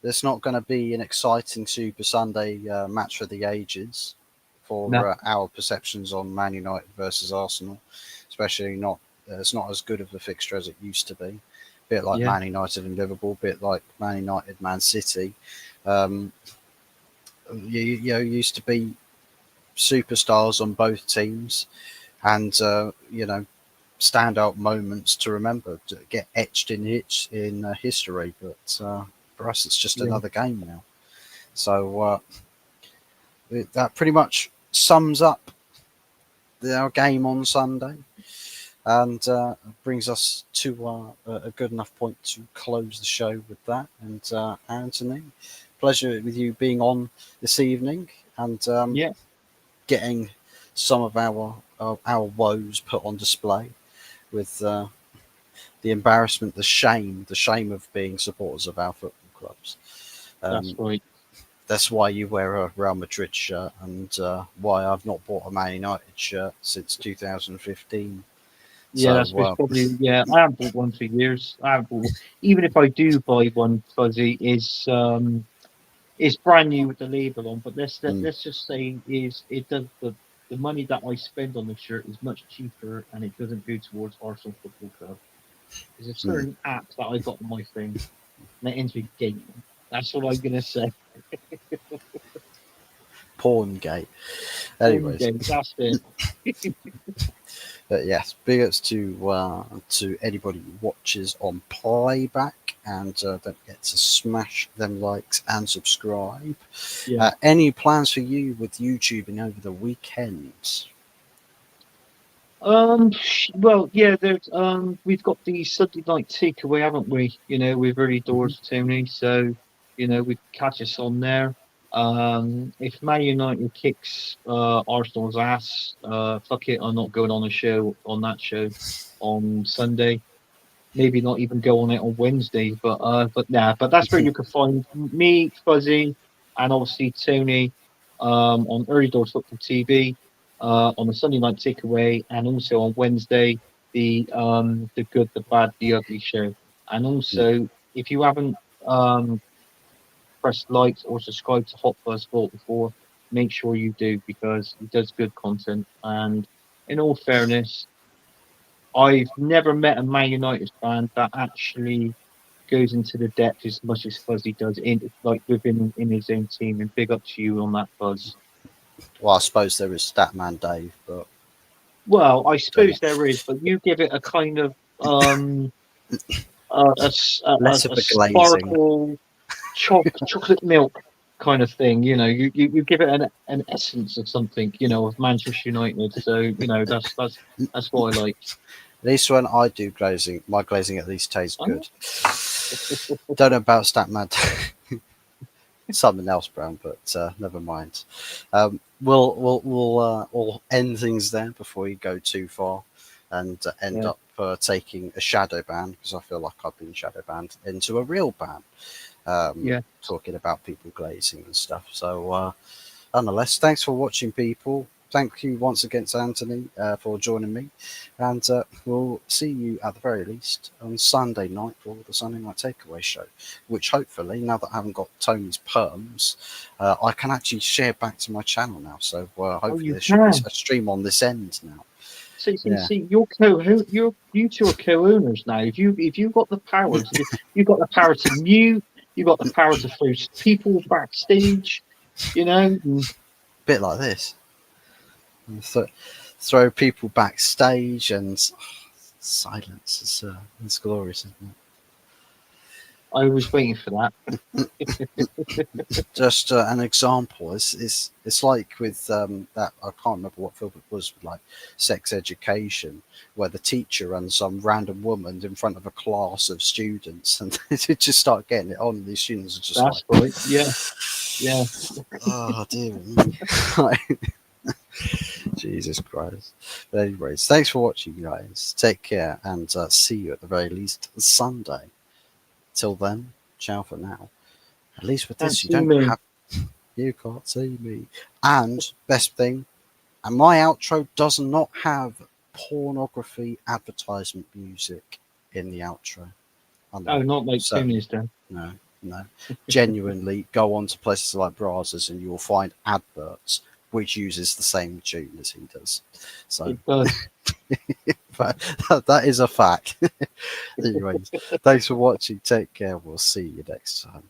[SPEAKER 1] there's not going to be an exciting Super Sunday match for the ages
[SPEAKER 2] No.
[SPEAKER 1] for our perceptions on Man United versus Arsenal, especially not. It's not as good of a fixture as it used to be. Bit like
[SPEAKER 2] Yeah.
[SPEAKER 1] Man United and Liverpool, bit like Man United, Man City. Um, used to be superstars on both teams, and standout moments to remember, to get etched in history. But for us, it's just
[SPEAKER 2] Yeah.
[SPEAKER 1] another game now. So that pretty much sums up our game on Sunday, and brings us to a good enough point to close the show with that. And Anthony, pleasure with you being on this evening, and
[SPEAKER 2] Yeah.
[SPEAKER 1] getting some of our woes put on display with the embarrassment, the shame of being supporters of our football clubs.
[SPEAKER 2] That's
[SPEAKER 1] Um,
[SPEAKER 2] right.
[SPEAKER 1] that's why you wear a Real Madrid shirt, and why I've not bought a Man United shirt since 2015.
[SPEAKER 2] Yeah, that's
[SPEAKER 1] So
[SPEAKER 2] it's probably yeah. I haven't bought one for years. I haven't bought, even if I do buy one, Fuzzy is brand new with the label on. But
[SPEAKER 1] mm,
[SPEAKER 2] let's just say is it does the money that I spend on the shirt is much cheaper, and it doesn't go towards Arsenal Football Club. There's a
[SPEAKER 1] mm,
[SPEAKER 2] certain app that I got on my phone, and it ends with gate. That's what I'm gonna say.
[SPEAKER 1] porn gate.
[SPEAKER 2] Home
[SPEAKER 1] Anyways,
[SPEAKER 2] gate. That's it.
[SPEAKER 1] but yes, big ups to anybody who watches on playback, and don't forget to smash them likes and subscribe.
[SPEAKER 2] Yeah.
[SPEAKER 1] Any plans for you with YouTubing over the weekend?
[SPEAKER 2] Well, yeah, we've got the Sunday night takeaway, haven't we? With early
[SPEAKER 1] Mhm.
[SPEAKER 2] doors, Tony. So, we catch us on there. If Man United kicks Arsenal's ass, fuck it, I'm not going on that show on Sunday. Maybe not even go on it on Wednesday, but that's where you can find me, Fuzzy, and obviously Tony, on Early Doors Football TV, on the Sunday night takeaway, and also on Wednesday the good, the bad, the ugly show. And
[SPEAKER 1] Yeah.
[SPEAKER 2] also, if you haven't um pressed likes or subscribed to Hot Buzz Vault before, make sure you do because he does good content. And in all fairness, I've never met a Man United fan that actually goes into the depth as much as Fuzzy does within his own team. And big up to you on that, Fuzz.
[SPEAKER 1] Well, I suppose there is Statman Dave, but
[SPEAKER 2] Well, I
[SPEAKER 1] don't know.
[SPEAKER 2] suppose there is, but you give it a kind of
[SPEAKER 1] Less of
[SPEAKER 2] a
[SPEAKER 1] a glazing.
[SPEAKER 2] sparkle chocolate milk kind of thing. You give it an essence of something. Of Manchester United. So that's what I like.
[SPEAKER 1] At least when I do glazing, my glazing at least tastes
[SPEAKER 2] Oh,
[SPEAKER 1] good. Don't know about Statman. Something else, Brown, but never mind. We'll end things there before we go too far, and end
[SPEAKER 2] yeah,
[SPEAKER 1] up taking a shadow ban, because I feel like I've been shadow banned into a real ban.
[SPEAKER 2] yeah.
[SPEAKER 1] Talking about people glazing and stuff. So nonetheless, thanks for watching, people. Thank you once again to Anthony for joining me, and we'll see you at the very least on Sunday night for the Sunday night takeaway show, which hopefully, now that I haven't got Tony's perms, I can actually share back to my channel now. So
[SPEAKER 2] Oh,
[SPEAKER 1] hopefully
[SPEAKER 2] you
[SPEAKER 1] there should be
[SPEAKER 2] can.
[SPEAKER 1] a stream on this end now.
[SPEAKER 2] So
[SPEAKER 1] Yeah.
[SPEAKER 2] you two are co-owners now. If you got the power you got the power to mute, you got the power to throw people backstage, and
[SPEAKER 1] Bit like this. Th- throw people backstage, and silence is it's glorious, isn't it?
[SPEAKER 2] I was waiting for that.
[SPEAKER 1] Just an example. It's like with that, I can't remember what film it was, like sex education, where the teacher and some random woman in front of a class of students, and they just start getting it on. And these students are just like,
[SPEAKER 2] That's right. Yeah, yeah.
[SPEAKER 1] oh dear me. Jesus Christ. But anyways, thanks for watching, guys. Take care, and see you at the very least Sunday. Till then, ciao for now. At least with
[SPEAKER 2] Can't
[SPEAKER 1] this, you
[SPEAKER 2] see
[SPEAKER 1] don't
[SPEAKER 2] me.
[SPEAKER 1] have. You can't see me. And best thing, and my outro does not have pornography advertisement music in the outro.
[SPEAKER 2] Oh,
[SPEAKER 1] Unlike
[SPEAKER 2] not like
[SPEAKER 1] certain,
[SPEAKER 2] Tony's done.
[SPEAKER 1] no. Genuinely, go on to places like Brazzers and you will find adverts which uses the same tune as he does. So
[SPEAKER 2] It does.
[SPEAKER 1] that is a fact. Anyways, thanks for watching. Take care. We'll see you next time.